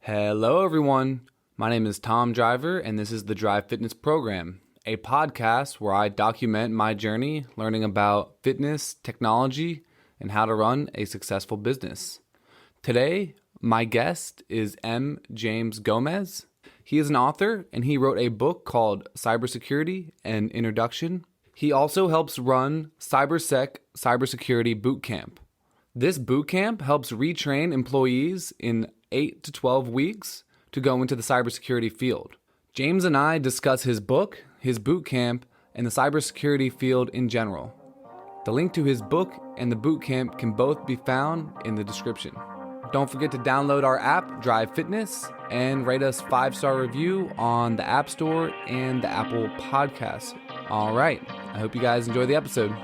Hello, everyone. My name is Tom Driver, and this is the Drive Fitness Program, a podcast where I document my journey learning about fitness, technology, and how to run a successful business. Today, my guest is James Gomez. He is an author, and he wrote a book called Cybersecurity: An Introduction. He also helps run Cybersecurity Bootcamp. This bootcamp helps retrain employees in 8 to 12 weeks to go into the cybersecurity field. James and I discuss his book, his bootcamp, and the cybersecurity field in general. The link to his book and the bootcamp can both be found in the description. Don't forget to download our app, Drive Fitness, and rate us 5-star review on the App Store and the Apple Podcasts. All right, I hope you guys enjoy the episode.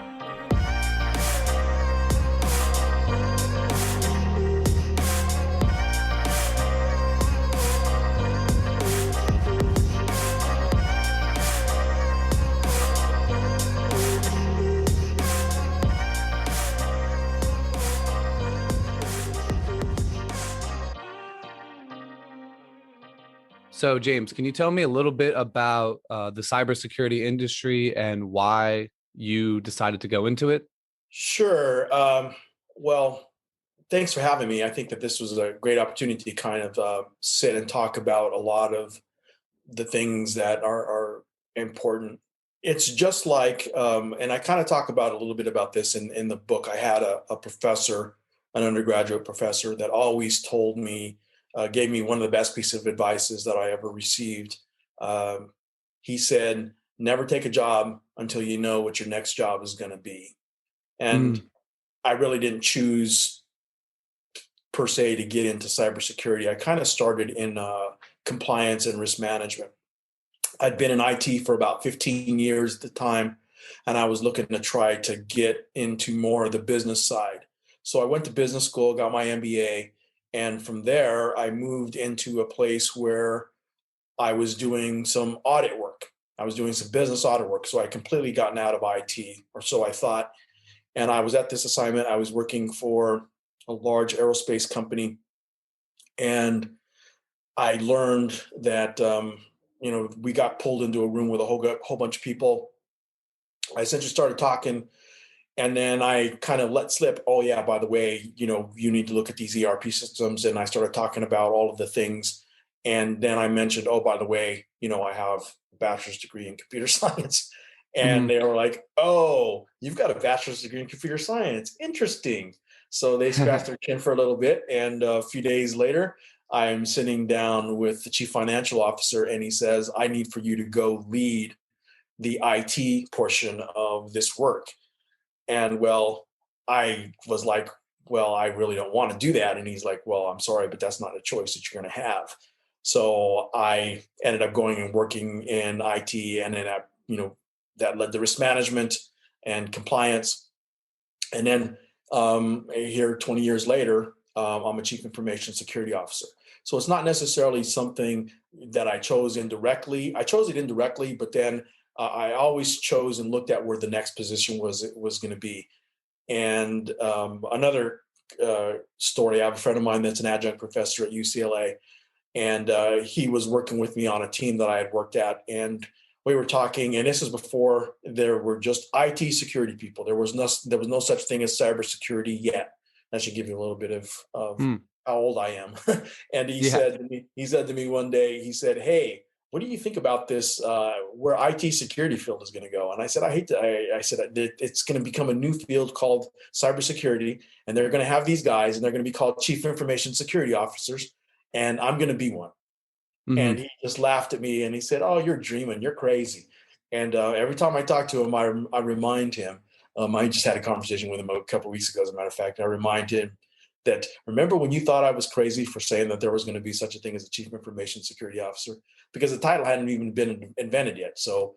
So, James, can you tell me a little bit about the cybersecurity industry and why you decided to go into it? Sure. Well, thanks for having me. I think that this was a great opportunity to kind of sit and talk about a lot of the things that are important. It's just like, and I kind of talk about a little bit about this in the book. I had a professor, an undergraduate professor, that always told me, gave me one of the best pieces of advices that I ever received. He said, never take a job until you know what your next job is going to be. And I really didn't choose per se to get into cybersecurity. I kind of started in compliance and risk management. I'd been in IT for about 15 years at the time, and I was looking to try to get into more of the business side. So I went to business school, got my MBA, and from there I moved into a place where I was doing some audit work. I was doing some business audit work. So I completely gotten out of IT, or so I thought. And I was at this assignment. I was working for a large aerospace company, and I learned that we got pulled into a room with a whole bunch of people. I essentially started talking, and then I kind of let slip, oh yeah, by the way, you need to look at these ERP systems. And I started talking about all of the things, and then I mentioned, oh, by the way, I have a bachelor's degree in computer science. And they were like, oh, you've got a bachelor's degree in computer science. Interesting. So they scratched their chin for a little bit. And a few days later, I'm sitting down with the chief financial officer, and he says, I need for you to go lead the IT portion of this work. And well, I was like, well, I really don't want to do that. And he's like, well, I'm sorry, but that's not a choice that you're going to have. So I ended up going and working in IT, and then that led to risk management and compliance. And then here 20 years later, I'm a chief information security officer. So it's not necessarily something that I chose indirectly. I chose it indirectly, but then I always chose and looked at where the next position was going to be. And another story, I have a friend of mine that's an adjunct professor at UCLA, and he was working with me on a team that I had worked at, and we were talking, and this is before there were just IT security people. There was no such thing as cybersecurity yet. That should give you a little bit of how old I am. And he said to me one day, he said, "Hey, what do you think about this? Where IT security field is going to go?" And I said, I said it's going to become a new field called cybersecurity, and they're going to have these guys, and they're going to be called chief information security officers, and I'm going to be one. And he just laughed at me, and he said, "Oh, you're dreaming. You're crazy." And every time I talk to him, I remind him. I just had a conversation with him a couple of weeks ago, as a matter of fact. I remind him that, remember when you thought I was crazy for saying that there was going to be such a thing as a chief information security officer? Because the title hadn't even been invented yet. So,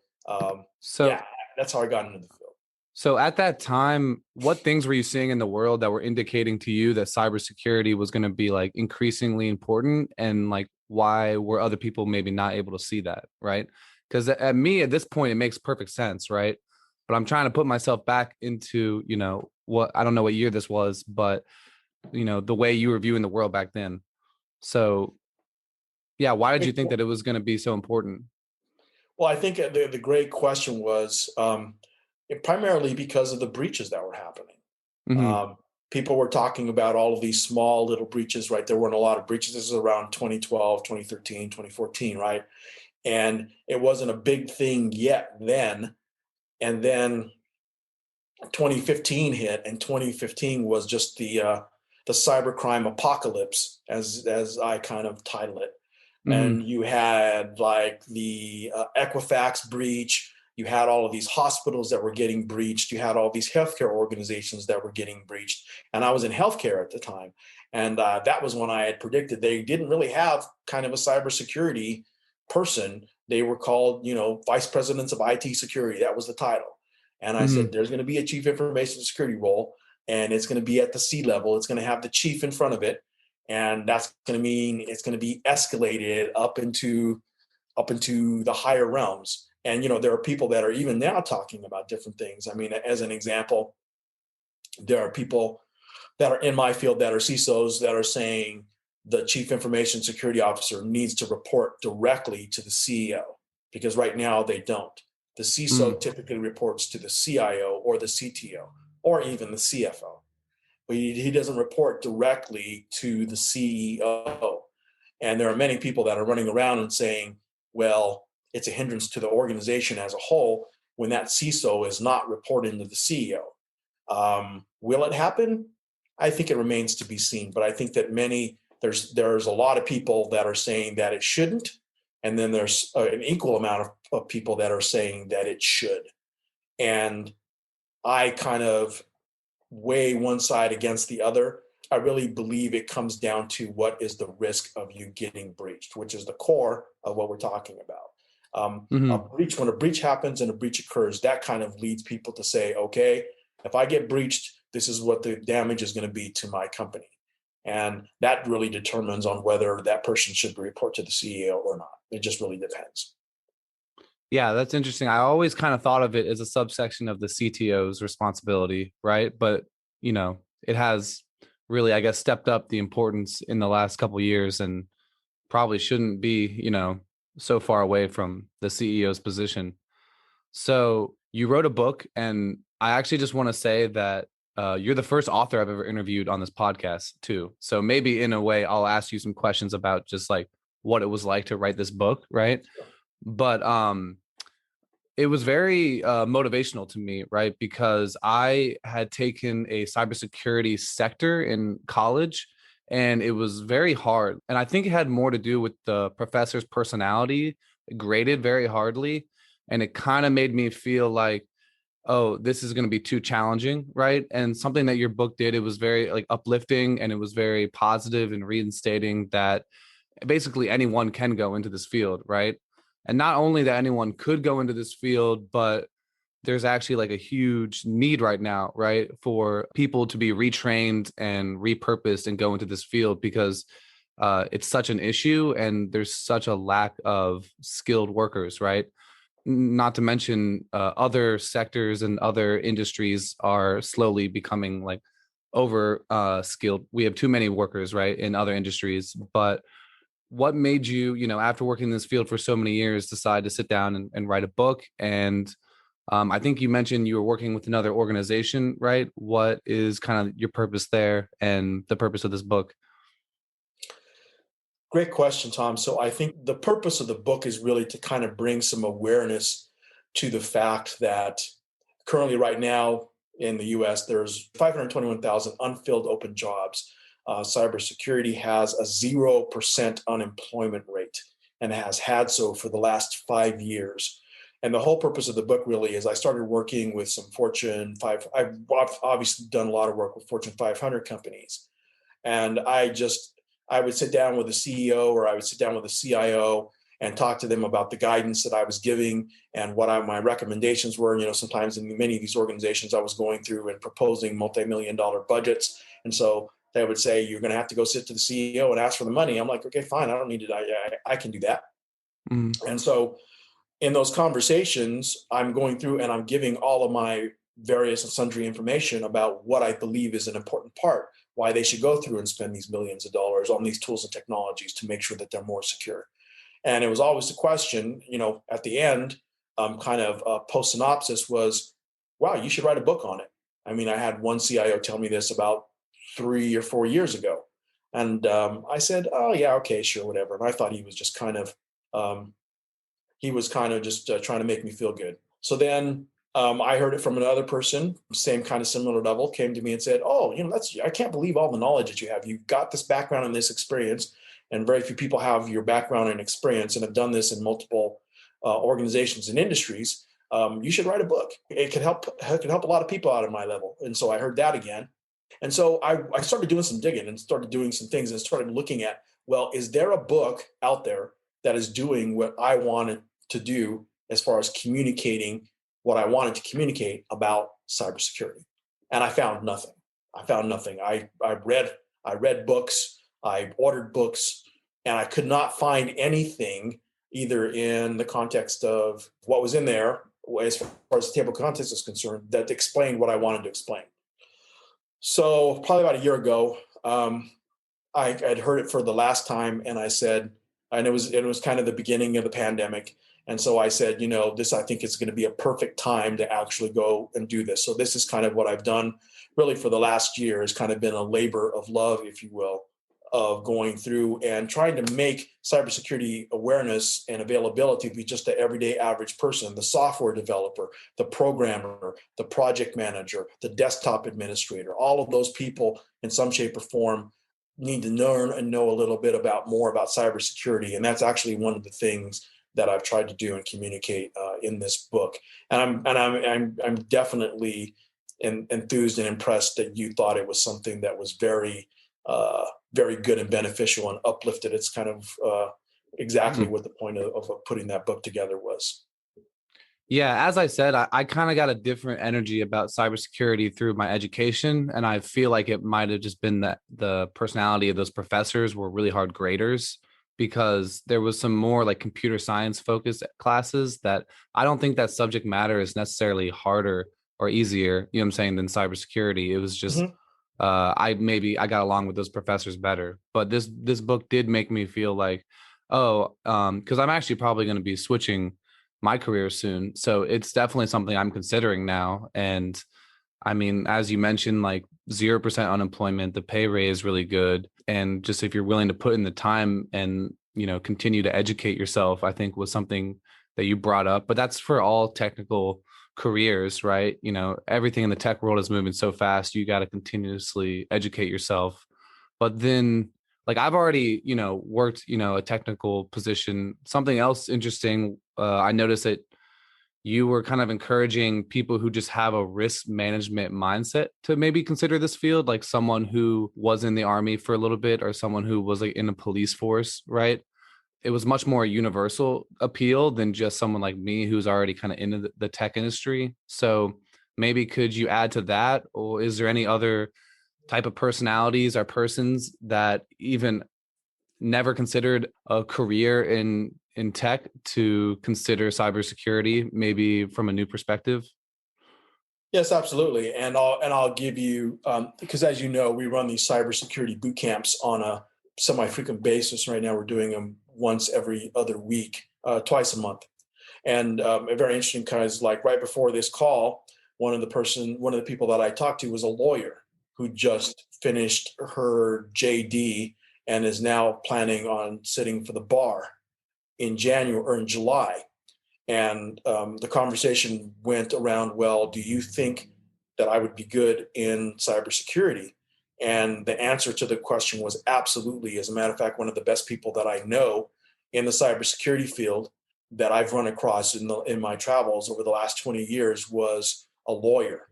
So, that's how I got into the field. so at that time, what things were you seeing in the world that were indicating to you that cybersecurity was going to be like increasingly important, and like why were other people maybe not able to see that, right? Because at this point, it makes perfect sense, right? But I'm trying to put myself back into, what, I don't know what year this was, but the way you were viewing the world back then. So Yeah. Why did you think that it was going to be so important? Well, I think the great question was primarily because of the breaches that were happening. Hmm. Um, People were talking about all of these small little breaches, right? There weren't a lot of breaches. This is around 2012, 2013, 2014, right? And it wasn't a big thing yet then. And then 2015 hit, and 2015 was just the cybercrime apocalypse, as I kind of title it. Hmm. And you had like the Equifax breach. You had all of these hospitals that were getting breached. You had all these healthcare organizations that were getting breached. And I was in healthcare at the time, and that was when I had predicted they didn't really have kind of a cybersecurity person. They were called, vice presidents of IT security. That was the title. And I said, Hmm. there's going to be a chief information security role, and it's going to be at the C level. It's going to have the chief in front of it, and that's going to mean it's going to be escalated up into the higher realms. And there are people that are even now talking about different things. I mean, as an example, there are people that are in my field that are CISOs that are saying the chief information security officer needs to report directly to the CEO, because right now they don't. The CISO Hmm. typically reports to the CIO or the CTO or even the CFO, but he doesn't report directly to the CEO. And there are many people that are running around and saying, well, it's a hindrance to the organization as a whole when that CISO is not reporting to the CEO. Will it happen? I think it remains to be seen, but I think that there's a lot of people that are saying that it shouldn't, and then there's an equal amount of people that are saying that it should. And I kind of weigh one side against the other. I really believe it comes down to what is the risk of you getting breached, which is the core of what we're talking about. A Hmm. breach, when a breach happens and a breach occurs, that kind of leads people to say, okay, if I get breached, this is what the damage is going to be to my company. And that really determines on whether that person should report to the CEO or not. It just really depends. Yeah, that's interesting. I always kind of thought of it as a subsection of the CTO's responsibility, right? But, it has really, I guess, stepped up the importance in the last couple of years and probably shouldn't be, so far away from the CEO's position. So you wrote a book, and I actually just want to say that you're the first author I've ever interviewed on this podcast, too. So maybe in a way, I'll ask you some questions about just like what it was like to write this book, right? But it was very motivational to me, right? Because I had taken a cybersecurity sector in college, and it was very hard. And I think it had more to do with the professor's personality, graded very hardly. And it kind of made me feel like, oh, this is going to be too challenging, right? And something that your book did, it was very like uplifting, and it was very positive and reinstating that basically anyone can go into this field, right? And not only that anyone could go into this field, but there's actually like a huge need right now, right, for people to be retrained and repurposed and go into this field because it's such an issue and there's such a lack of skilled workers, right? Not to mention other sectors and other industries are slowly becoming like over skilled. We have too many workers, right, in other industries. But what made you, after working in this field for so many years, decide to sit down and write a book? And I think you mentioned you were working with another organization, right? What is kind of your purpose there and the purpose of this book? Great question, Tom. So I think the purpose of the book is really to kind of bring some awareness to the fact that currently, right now in the US, there's 521,000 unfilled open jobs. Cybersecurity has a 0% unemployment rate and has had so for the last 5 years. And the whole purpose of the book really is I started working with some Fortune 5. I've obviously done a lot of work with Fortune 500 companies. And I would sit down with the CEO or I would sit down with the CIO and talk to them about the guidance that I was giving and what my recommendations were. Sometimes in many of these organizations, I was going through and proposing multi-million-dollar budgets. And so they would say, you're going to have to go sit to the CEO and ask for the money. I'm like, okay, fine. I don't need it. I can do that. Mm. And so in those conversations, I'm going through and I'm giving all of my various and sundry information about what I believe is an important part, why they should go through and spend these millions of dollars on these tools and technologies to make sure that they're more secure. And it was always the question, at the end, kind of post synopsis was, wow, you should write a book on it. I mean, I had one CIO tell me this about 3 or 4 years ago. And I said, oh, yeah, okay, sure, whatever. And I thought he was just um, just trying to make me feel good. So then I heard it from another person, same kind of similar level, came to me and said, "Oh, I can't believe all the knowledge that you have. You've got this background and this experience, and very few people have your background and experience and have done this in multiple organizations and industries. You should write a book. It could help a lot of people out at my level." And so I heard that again. And so I started doing some digging and started doing some things and started looking at, well, is there a book out there that is doing what I wanted to do as far as communicating what I wanted to communicate about cybersecurity? And I found nothing. I read books, I ordered books, and I could not find anything either in the context of what was in there as far as the table of contents is concerned that explained what I wanted to explain. So probably about a year ago, I'd heard it for the last time, and I said, and it was kind of the beginning of the pandemic, and so I said, this I think is going to be a perfect time to actually go and do this. So this is kind of what I've done, really for the last year. Has kind of been a labor of love, if you will, of going through and trying to make cybersecurity awareness and availability be just the everyday average person, the software developer, the programmer, the project manager, the desktop administrator. All of those people in some shape or form need to learn and know a little bit more about cybersecurity. And that's actually one of the things that I've tried to do and communicate in this book. And I'm definitely enthused and impressed that you thought it was something that was very good and beneficial and uplifted. It's kind of exactly what the point of putting that book together was. Yeah, as I said, I kind of got a different energy about cybersecurity through my education. And I feel like it might have just been that the personality of those professors were really hard graders, because there was some more like computer science focused classes that I don't think that subject matter is necessarily harder or easier, you know what I'm saying, than cybersecurity. It was just Mhm. I got along with those professors better. But this book did make me feel like, oh, because I'm actually probably going to be switching my career soon. So it's definitely something I'm considering now. And I mean, as you mentioned, like 0% unemployment, the pay rate is really good. And just if you're willing to put in the time and, continue to educate yourself, I think was something that you brought up. But that's for all technical careers, right? Everything in the tech world is moving so fast. You got to continuously educate yourself. But then, like, I've already, worked, a technical position. Something else interesting, I noticed that you were kind of encouraging people who just have a risk management mindset to maybe consider this field, like someone who was in the army for a little bit or someone who was like in a police force, right? It was much more universal appeal than just someone like me who's already kind of into the tech industry. So maybe could you add to that? Or is there any other type of personalities or persons that even never considered a career in tech to consider cybersecurity, maybe from a new perspective? Yes, absolutely. And I'll give you, because as you know, we run these cybersecurity boot camps on a semi-frequent basis. Right now, we're doing them once every other week, twice a month. And a very interesting, because like right before this call, one of the people that I talked to was a lawyer who just finished her JD and is now planning on sitting for the bar in January or in July. And the conversation went around, well, do you think that I would be good in cybersecurity? And the answer to the question was absolutely. As a matter of fact, one of the best people that I know in the cybersecurity field that I've run across in my travels over the last 20 years was a lawyer.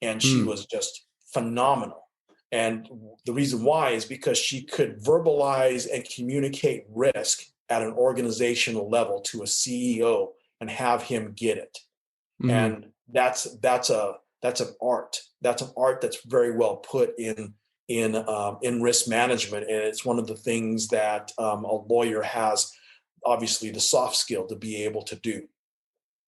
And she Hmm. was just phenomenal. And the reason why is because she could verbalize and communicate risk at an organizational level to a CEO and have him get it. Hmm. And that's an art. That's an art that's very well put in risk management, and it's one of the things that a lawyer has, obviously, the soft skill to be able to do.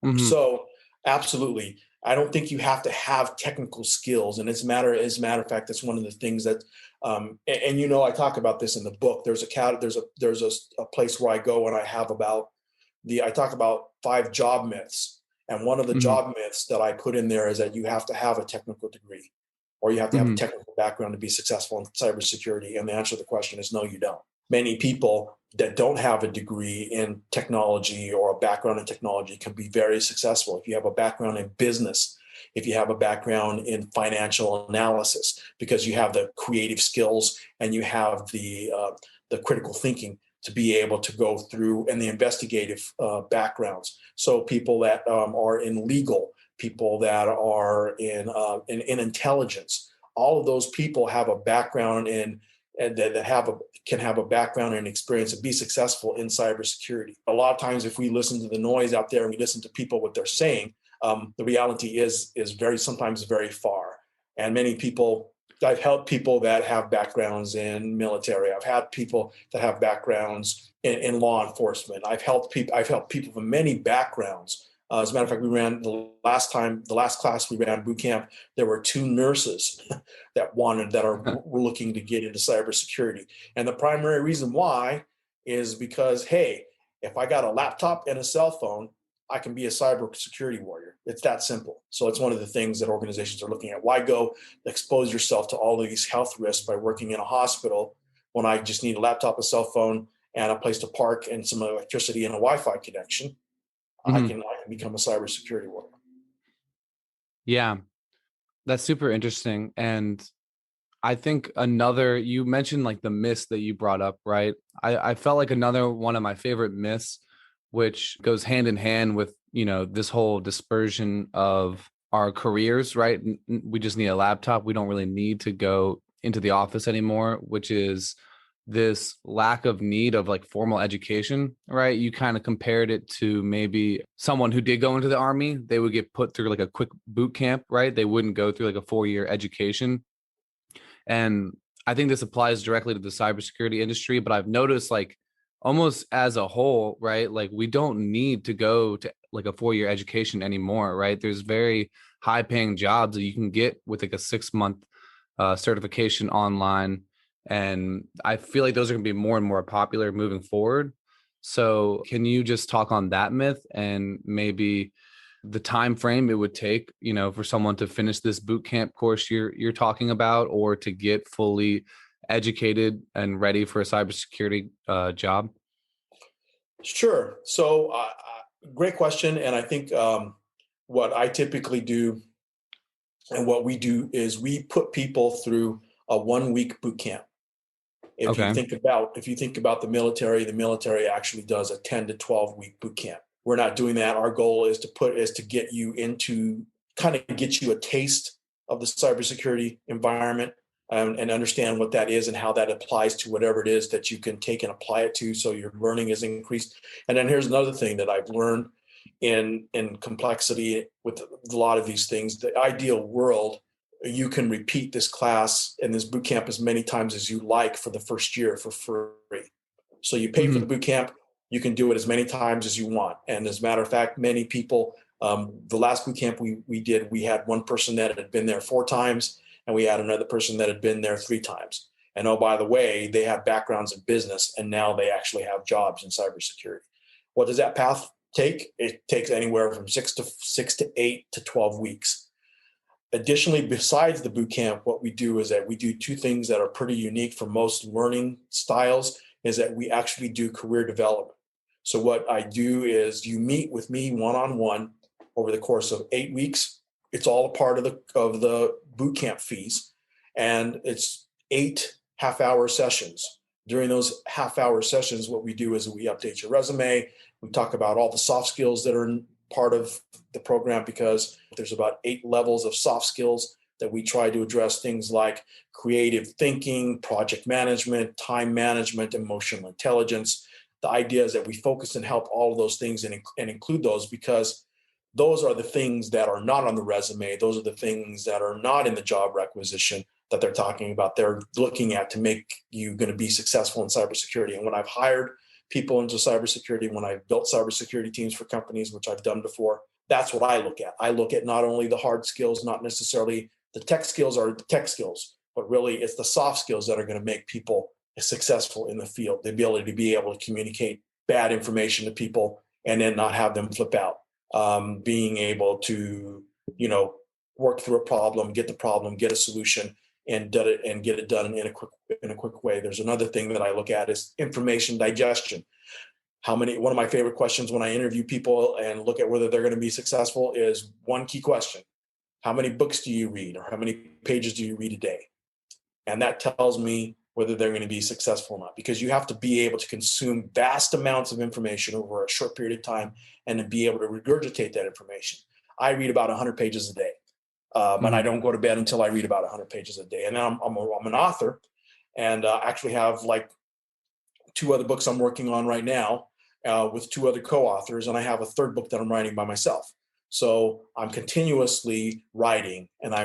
Hmm. So absolutely. I don't think you have to have technical skills. And as a matter of fact, that's one of the things that, I talk about this in the book. There's a place where I go and I talk about 5 job myths. And one of the Hmm. job myths that I put in there is that you have to have a technical degree or you have to have a Hmm. technical background to be successful in cybersecurity. And the answer to the question is no, you don't. Many people that don't have a degree in technology or a background in technology can be very successful. If you have a background in business, if you have a background in financial analysis, because you have the creative skills and you have the critical thinking to be able to go through and the investigative backgrounds. So people that are in legal, people that are in intelligence, all of those people have a background in and that can have a background and experience and be successful in cybersecurity. A lot of times, if we listen to the noise out there and we listen to people what they're saying, the reality is sometimes very far. And many people, I've helped people that have backgrounds in military. I've had people that have backgrounds in law enforcement. I've helped people from many backgrounds. As a matter of fact, we ran the last class we ran boot camp. There were 2 nurses were looking to get into cybersecurity, and the primary reason why is because, hey, if I got a laptop and a cell phone, I can be a cybersecurity warrior. It's that simple. So it's one of the things that organizations are looking at. Why go expose yourself to all of these health risks by working in a hospital when I just need a laptop, a cell phone, and a place to park and some electricity and a Wi-Fi connection? I Hmm. can become a cybersecurity warrior. Yeah, that's super interesting. And I think you mentioned like the myths that you brought up, right? I felt like another one of my favorite myths, which goes hand in hand with, this whole dispersion of our careers, right? We just need a laptop. We don't really need to go into the office anymore, which is this lack of need of like formal education, right? You kind of compared it to maybe someone who did go into the army, they would get put through like a quick boot camp, right? They wouldn't go through like a 4-year education. And I think this applies directly to the cybersecurity industry, but I've noticed like almost as a whole, right? Like we don't need to go to like a 4-year education anymore, right? There's very high paying jobs that you can get with like a 6-month certification online. And I feel like those are going to be more and more popular moving forward. So can you just talk on that myth and maybe the time frame it would take, for someone to finish this boot camp course you're talking about, or to get fully educated and ready for a cybersecurity job? Sure. So, great question. And I think what I typically do and what we do is we put people through a 1-week boot camp. Okay. If you think about the military actually does a 10 to 12-week boot camp. We're not doing that. Our goal is to get you into kind of get you a taste of the cybersecurity environment, and understand what that is and how that applies to whatever it is that you can take and apply it to, so your learning is increased. And then here's another thing that I've learned in complexity with a lot of these things. The ideal world, you can repeat this class and this boot camp as many times as you like for the first year for free. So you pay for the Hmm. boot camp, you can do it as many times as you want. And as a matter of fact, many people, the last boot camp we did, we had one person that had been there 4 times, and we had another person that had been there 3 times. And oh, by the way, they have backgrounds in business, and now they actually have jobs in cybersecurity. What does that path take? It takes anywhere from 6 to 8 to 12 weeks. Additionally, besides the boot camp, what we do is that we do 2 things that are pretty unique for most learning styles, is that we actually do career development. So what I do is you meet with me one-on-one over the course of 8 weeks. It's all a part of the boot camp fees, and it's 8 half-hour sessions. During those half-hour sessions, what we do is we update your resume. We talk about all the soft skills that are part of the program, because there's about 8 levels of soft skills that we try to address, things like creative thinking, project management, time management, emotional intelligence. The idea is that we focus and help all of those things and include those, because those are the things that are not on the resume. Those are the things that are not in the job requisition that they're talking about. They're looking at to make you going to be successful in cybersecurity. And when I've hired people into cybersecurity, when I've built cybersecurity teams for companies, which I've done before, That's what I look at. I look at not only the hard skills, not necessarily the tech skills are the tech skills, but really it's the soft skills that are going to make people successful in the field. The ability to be able to communicate bad information to people and then not have them flip out. Being able to, work through a problem, get a solution, and get it done in a quick way. There's another thing that I look at is information digestion. One of my favorite questions when I interview people and look at whether they're going to be successful is one key question: how many books do you read, or how many pages do you read a day? And that tells me whether they're going to be successful or not, because you have to be able to consume vast amounts of information over a short period of time and then be able to regurgitate that information. I read about 100 pages a day, and I don't go to bed until I read about 100 pages a day. And then I'm an author, and actually have like 2 other books I'm working on right now, with 2 other co-authors, and I have a 3rd book that I'm writing by myself. So I'm continuously writing, and I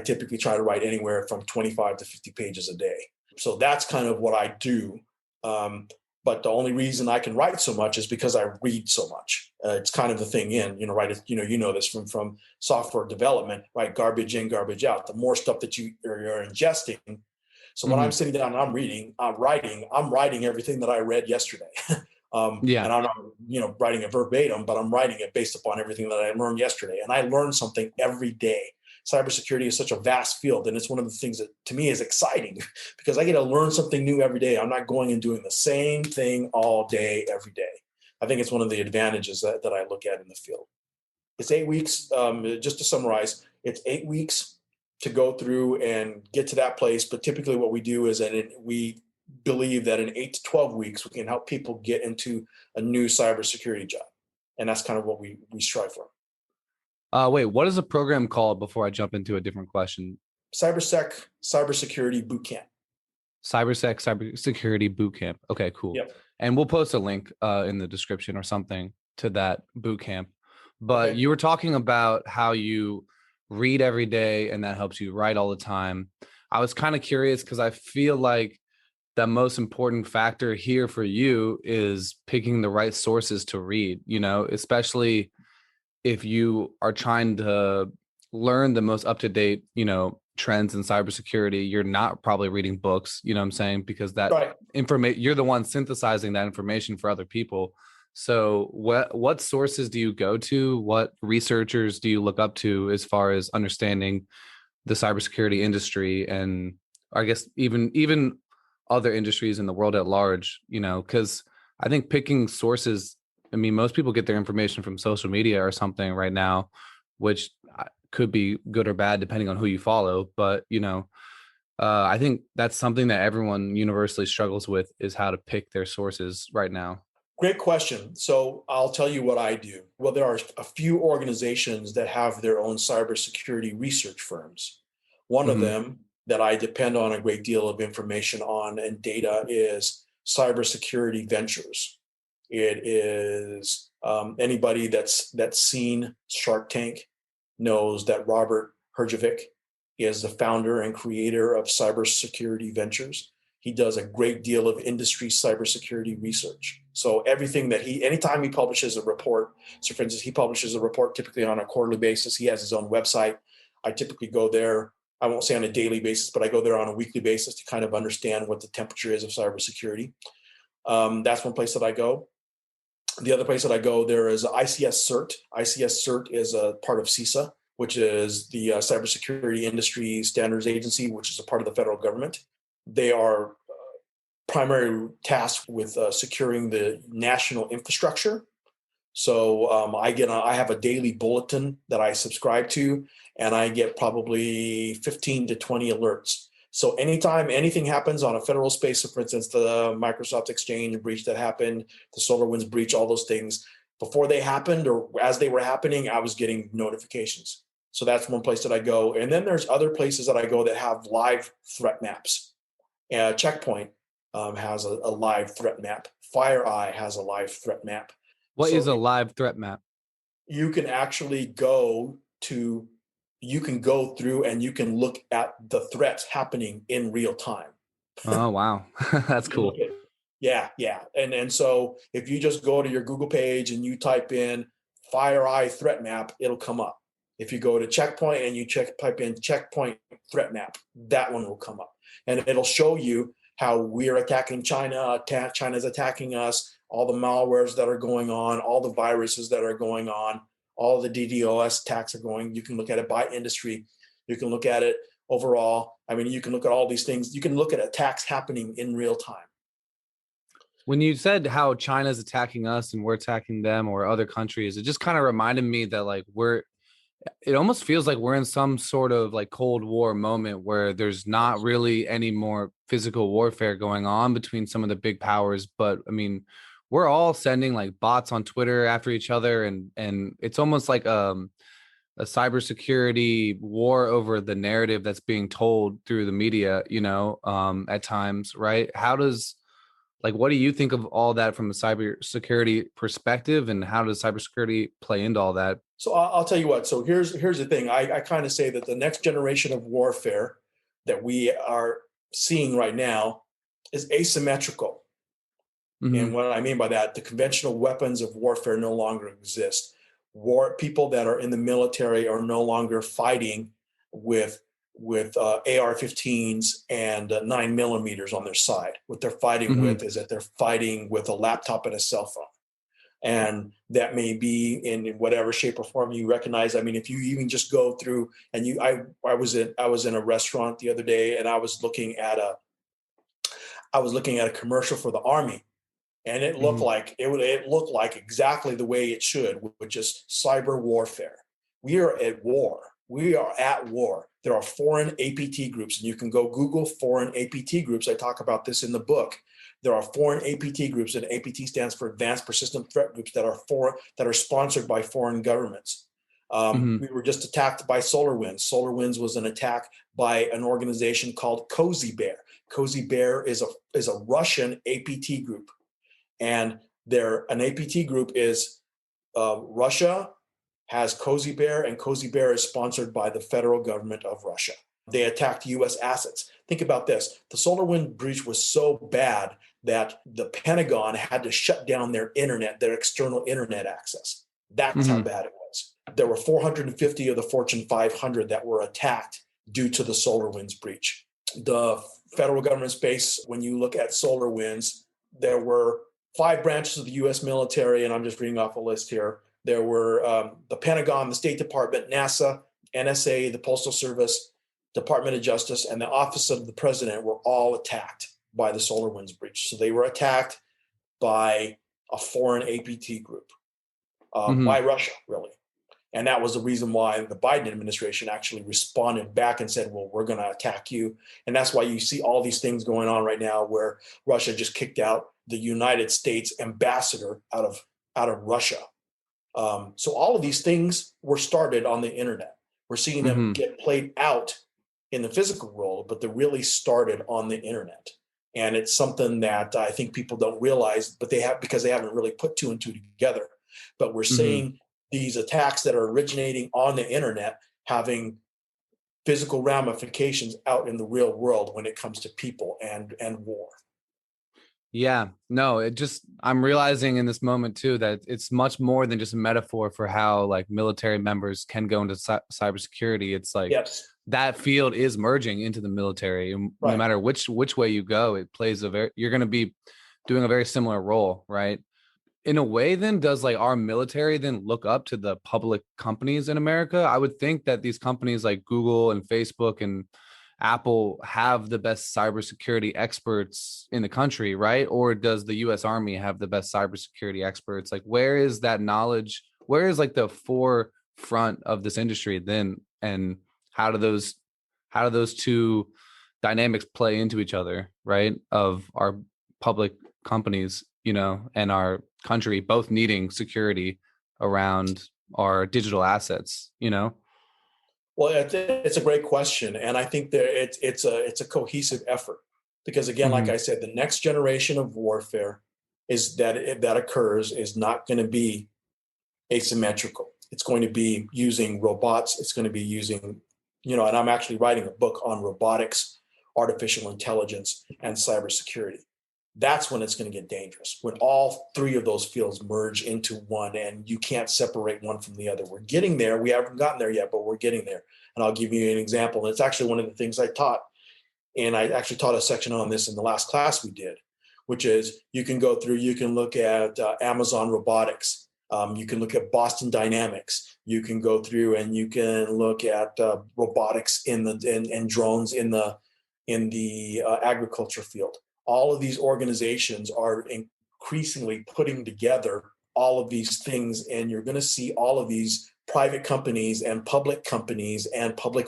typically try to write anywhere from 25 to 50 pages a day. So that's kind of what I do. But the only reason I can write so much is because I read so much. It's kind of the thing right? This from software development, right? Garbage in, garbage out. The more stuff that you're ingesting. So when I'm sitting down and I'm writing everything that I read yesterday. Yeah. And I'm not, writing it verbatim, but I'm writing it based upon everything that I learned yesterday. And I learn something every day. Cybersecurity is such a vast field, and it's one of the things that to me is exciting because I get to learn something new every day. I'm not going and doing the same thing all day, every day. I think it's one of the advantages that I look at in the field. It's 8 weeks. Just to summarize, it's 8 weeks to go through and get to that place. But typically what we do is that we believe that in 8 to 12 weeks, we can help people get into a new cybersecurity job. And that's kind of what we strive for. Wait, what is the program called before I jump into a different question? Cybersecurity Bootcamp. Cybersecurity Bootcamp. Okay, cool. Yep. And we'll post a link in the description or something to that bootcamp. But Okay. you were talking about how you read every day and that helps you write all the time. I was kind of curious because I feel like the most important factor here for you is picking the right sources to read, especially if you are trying to learn the most up-to-date, trends in cybersecurity. You're not probably reading books, you know what I'm saying? Because that Right. information, you're the one synthesizing that information for other people. So what sources do you go to? What researchers do you look up to as far as understanding the cybersecurity industry, and I guess even other industries in the world at large, because I think picking sources, I mean, most people get their information from social media or something right now, which could be good or bad depending on who you follow. But, I think that's something that everyone universally struggles with, is how to pick their sources right now. Great question. So I'll tell you what I do. Well, there are a few organizations that have their own cybersecurity research firms. One of Mm-hmm. them that I depend on a great deal of information on and data is Cybersecurity Ventures. It is anybody that's seen Shark Tank knows that Robert Herjavec is the founder and creator of Cybersecurity Ventures. He does a great deal of industry cybersecurity research. So everything that anytime he publishes a report, so for instance, he publishes a report typically on a quarterly basis. He has his own website. I typically go there, I won't say on a daily basis, but I go there on a weekly basis to kind of understand what the temperature is of cybersecurity. That's one place that I go. The other place that I go, there is ICS CERT. ICS CERT is a part of CISA, which is the Cybersecurity Industry Standards Agency, which is a part of the federal government. They are primarily tasked with securing the national infrastructure. So I have a daily bulletin that I subscribe to, and I get probably 15 to 20 alerts. So anytime anything happens on a federal space, so for instance, the Microsoft Exchange breach that happened, the SolarWinds breach, all those things, before they happened or as they were happening, I was getting notifications. So that's one place that I go. And then there's other places that I go that have live threat maps. Checkpoint has a live threat map. FireEye has a live threat map. What is a So live threat map? you can actually you can go through and you can look at the threats happening in real time. Oh, wow. That's cool. Yeah. And so if you just go to your Google page and you type in FireEye threat map, it'll come up. If you go to Checkpoint and you type in Checkpoint threat map, that one will come up. And it'll show you how we're attacking China, China's attacking us, all the malwares that are going on, all the viruses that are going on, all the DDoS attacks are going. You can look at it by industry. You can look at it overall. I mean, you can look at all these things. You can look at attacks happening in real time. When you said how China's attacking us and we're attacking them or other countries, it just kind of reminded me that like it almost feels like we're in some sort of like Cold War moment where there's not really any more physical warfare going on between some of the big powers. But I mean, we're all sending like bots on Twitter after each other, and it's almost like a cybersecurity war over the narrative that's being told through the media, at times, right? What do you think of all that from a cybersecurity perspective, and how does cybersecurity play into all that? So I'll tell you what. So here's the thing. I kind of say that the next generation of warfare that we are seeing right now is asymmetrical. Mm-hmm. And what I mean by that, the conventional weapons of warfare no longer exist. People that are in the military are no longer fighting with AR-15s and 9mm on their side. What they're fighting with is that they're fighting with a laptop and a cell phone. And that may be in whatever shape or form you recognize. I mean, if you even just go through and I was in a restaurant the other day, and I was looking at a commercial for the Army, and it looked like it looked like exactly the way it should, which is cyber warfare. We are at war. We are at war. There are foreign APT groups, and you can go Google foreign APT groups. I talk about this in the book. There are foreign APT groups, and APT stands for Advanced Persistent Threat Groups that are sponsored by foreign governments. We were just attacked by SolarWinds. SolarWinds was an attack by an organization called Cozy Bear. Cozy Bear is a Russian APT group, and an APT group is Russia has Cozy Bear, and Cozy Bear is sponsored by the federal government of Russia. They attacked U.S. assets. Think about this. The SolarWinds breach was so bad that the Pentagon had to shut down their external internet access. That's how bad it was. There were 450 of the Fortune 500 that were attacked due to the SolarWinds breach. The federal government space, when you look at SolarWinds, there were 5 branches of the U.S. military, and I'm just reading off a list here. There were the Pentagon, the State Department, NASA, NSA, the Postal Service, Department of Justice, and the Office of the President were all attacked by the SolarWinds breach. So they were attacked by a foreign APT group, by Russia, really. And that was the reason why the Biden administration actually responded back and said, well, we're going to attack you. And that's why you see all these things going on right now where Russia just kicked out the United States ambassador out of Russia. So all of these things were started on the internet. We're seeing them get played out in the physical world, but they really started on the internet. And it's something that I think people don't realize, but because they haven't really put 2 and 2 together. But we're seeing these attacks that are originating on the internet having physical ramifications out in the real world when it comes to people and war. Yeah, no, I'm realizing in this moment too that it's much more than just a metaphor for how like military members can go into cybersecurity. It's like that field is merging into the military, and no matter which way you go, it plays you're going to be doing a very similar role, right? In a way, then, does like our military then look up to the public companies in America? I would think that these companies like Google and Facebook and Apple have the best cybersecurity experts in the country, right? Or does the U.S. Army have the best cybersecurity experts? Like, where is that knowledge? Where is like the forefront of this industry then? And how do those two dynamics play into each other, right? Of our public companies, and our country both needing security around our digital assets, Well, it's a great question, and I think that it's a cohesive effort because, again, like I said, the next generation of warfare that occurs is not going to be asymmetrical. It's going to be using robots. It's going to be using, and I'm actually writing a book on robotics, artificial intelligence, and cybersecurity. That's when it's going to get dangerous, when all three of those fields merge into one and you can't separate one from the other. We're getting there. We haven't gotten there yet, but we're getting there. And I'll give you an example. And it's actually one of the things I taught. And I actually taught a section on this in the last class we did, which is you can go through, you can look at Amazon Robotics. You can look at Boston Dynamics. You can go through and you can look at robotics and drones in the agriculture field. All of these organizations are increasingly putting together all of these things, and you're going to see all of these private companies and public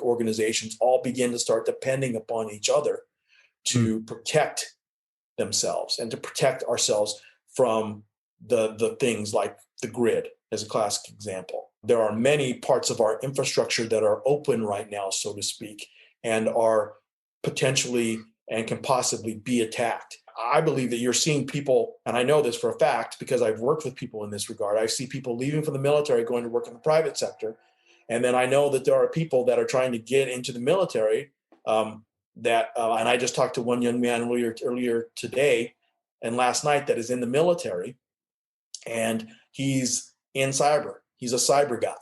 organizations all begin to start depending upon each other to protect themselves and to protect ourselves from the things like the grid, as a classic example. There are many parts of our infrastructure that are open right now, so to speak, and are potentially and can possibly be attacked. I believe that you're seeing people, and I know this for a fact because I've worked with people in this regard. I see people leaving from the military, going to work in the private sector. And then I know that there are people that are trying to get into the military and I just talked to one young man earlier today and last night that is in the military, and he's in cyber. He's a cyber guy.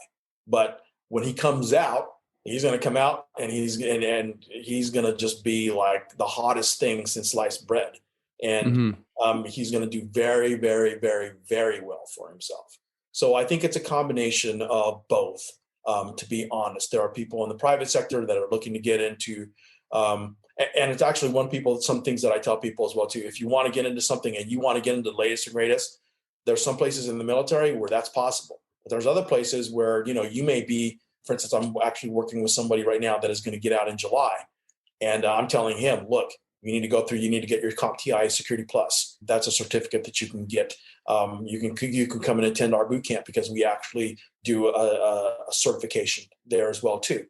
But when he comes out, he's going to come out and he's going to just be like the hottest thing since sliced bread. And he's going to do very, very, very, very well for himself. So I think it's a combination of both, to be honest. There are people in the private sector that are looking to get into, and it's actually some things that I tell people as well too. If you want to get into something and you want to get into the latest and greatest, there's some places in the military where that's possible. But there's other places where, you may be, for instance, I'm actually working with somebody right now that is going to get out in July. And I'm telling him, look, you need to get your CompTIA Security Plus. That's a certificate that you can get. You can come and attend our bootcamp because we actually do a certification there as well too.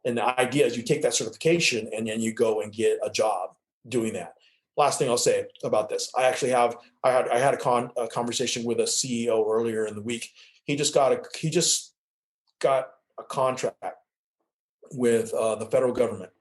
And the idea is you take that certification and then you go and get a job doing that. Last thing I'll say about this, I had a conversation with a CEO earlier in the week. He just got a contract with the federal government.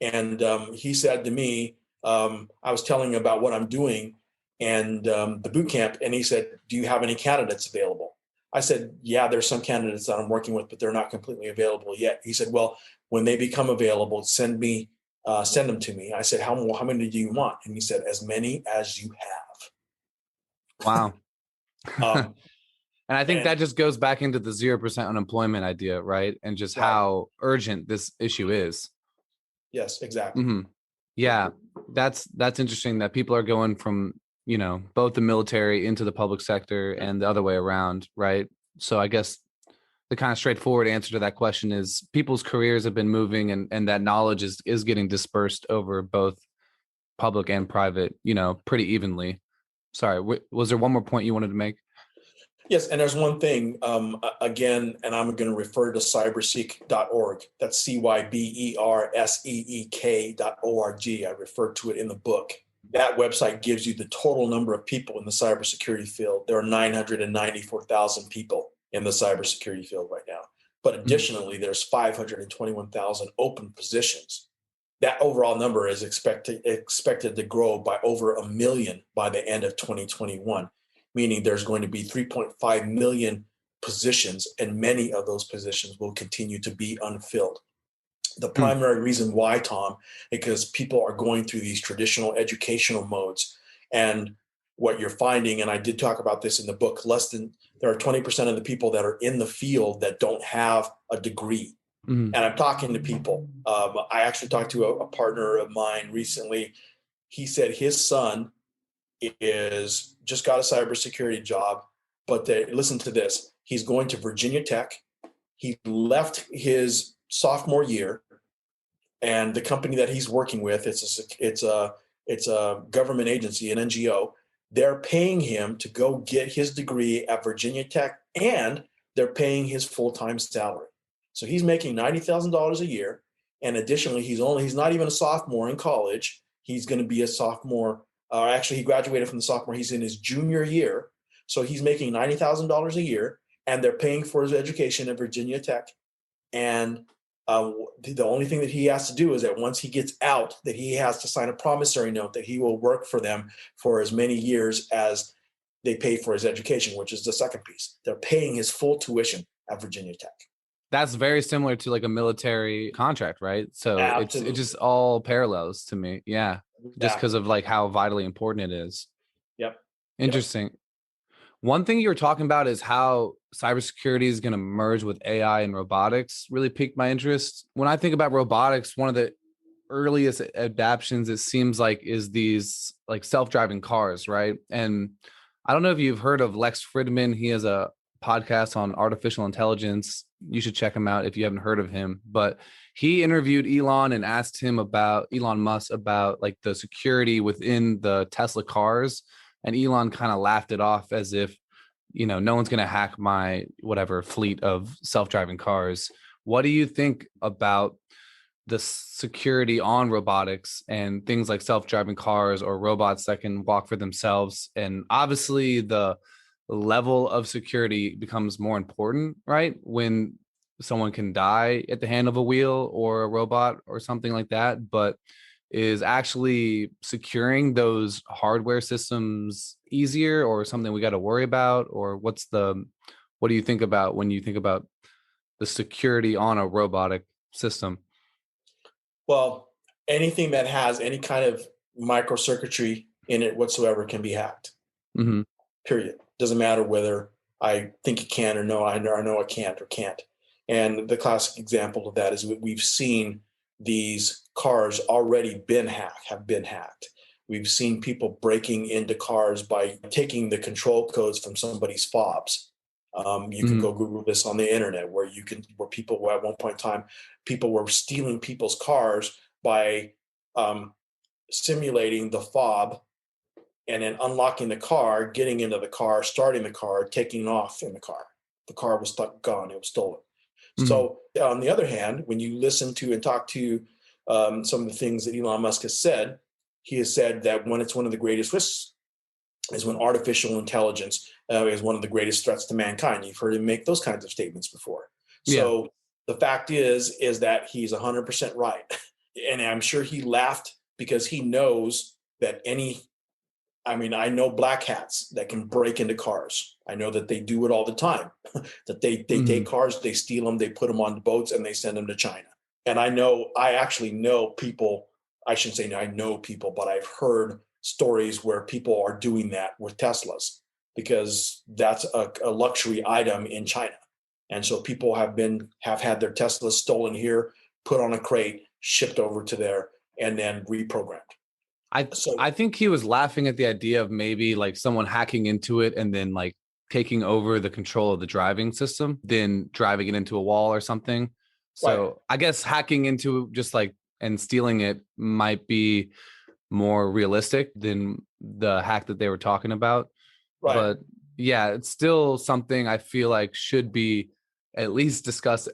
And he said to me, I was telling him about what I'm doing and the boot camp. And he said, do you have any candidates available? I said, yeah, there's some candidates that I'm working with, but they're not completely available yet. He said, well, when they become available, send them to me. I said, how many do you want? And he said, as many as you Wow. have. And I think that just goes back into the 0% unemployment idea, right? And just how urgent this issue is. Yes, exactly. Yeah, that's interesting that people are going from, both the military into the public sector and the other way around, right? So I guess the kind of straightforward answer to that question is people's careers have been moving and that knowledge is getting dispersed over both public and private, pretty evenly. Sorry, was there one more point you wanted to make? Yes, and there's one thing, again, and I'm going to refer to cyberseek.org. That's cyberseek.org. I refer to it in the book. That website gives you the total number of people in the cybersecurity field. There are 994,000 people in the cybersecurity field right now. But additionally, there's 521,000 open positions. That overall number is expected to grow by over 1 million by the end of 2021. Meaning there's going to be 3.5 million positions, and many of those positions will continue to be unfilled. The primary reason why, Tom, because people are going through these traditional educational modes. And what you're finding, and I did talk about this in the book, there are 20% of the people that are in the field that don't have a degree. And I'm talking to people. I actually talked to a partner of mine recently. He said his son is just got a cybersecurity job, but listen to this. He's going to Virginia Tech. He left his sophomore year, and the company that he's working with, it's a government agency, an NGO. They're paying him to go get his degree at Virginia Tech, and they're paying his full-time salary. So he's making $90,000 a year, and additionally, he's not even a sophomore in college. He's going to be a sophomore. Actually, he graduated from the sophomore. He's in his junior year. So he's making $90,000 a year, and they're paying for his education at Virginia Tech. And The only thing that he has to do is that once he gets out, that he has to sign a promissory note that he will work for them for as many years as they pay for his education, which is the second piece. They're paying his full tuition at Virginia Tech. That's very similar to like a military contract, right? So it Absolutely. just all parallels to me. Yeah. Just because Exactly. of like how vitally important it is. Yep. Yep. Interesting. One thing you were talking about is how cybersecurity is going to merge with AI and robotics. Really piqued my interest. When I think about robotics, one of the earliest adaptations, it seems like, is these like self-driving cars, right? And I don't know if you've heard of Lex Fridman. He has a podcast on artificial intelligence. You should check him out if you haven't heard of him. But he interviewed Elon and asked him about Elon Musk about like the security within the Tesla cars. And Elon kind of laughed it off as if, no one's going to hack my whatever fleet of self-driving cars. What do you think about the security on robotics and things like self-driving cars or robots that can walk for themselves? And obviously the level of security becomes more important, right? When someone can die at the hand of a wheel or a robot or something like that, but is actually securing those hardware systems easier or something we got to worry about? Or what do you think about when you think about the security on a robotic system? Well, anything that has any kind of microcircuitry in it whatsoever can be hacked. Mm-hmm. Period. Doesn't matter whether I think it can or no, I know it can't or can't. And the classic example of that is we've seen these cars already have been hacked. We've seen people breaking into cars by taking the control codes from somebody's fobs. You can Mm-hmm. go Google this on the internet, where people were at one point in time, people were stealing people's cars by simulating the fob and then unlocking the car, getting into the car, starting the car, taking off in the car. The car was gone. It was stolen. Mm-hmm. So on the other hand, when you listen to and talk to some of the things that Elon Musk has said, he has said that when it's one of the greatest risks is when artificial intelligence is one of the greatest threats to mankind. You've heard him make those kinds of statements before. Yeah. So the fact is that he's 100% right. And I'm sure he laughed because he knows that I know black hats that can break into cars. I know that they do it all the time. That they Mm-hmm. take cars, they steal them, they put them on boats, and they send them to China. And I actually know people. I shouldn't say I know people, but I've heard stories where people are doing that with Teslas because that's a luxury item in China. And so people have had their Teslas stolen here, put on a crate, shipped over to there, and then reprogrammed. I think he was laughing at the idea of maybe like someone hacking into it and then like taking over the control of the driving system, then driving it into a wall or something. Right. So I guess hacking into just like and stealing it might be more realistic than the hack that they were talking about. Right. But yeah, it's still something I feel like should be at least discussed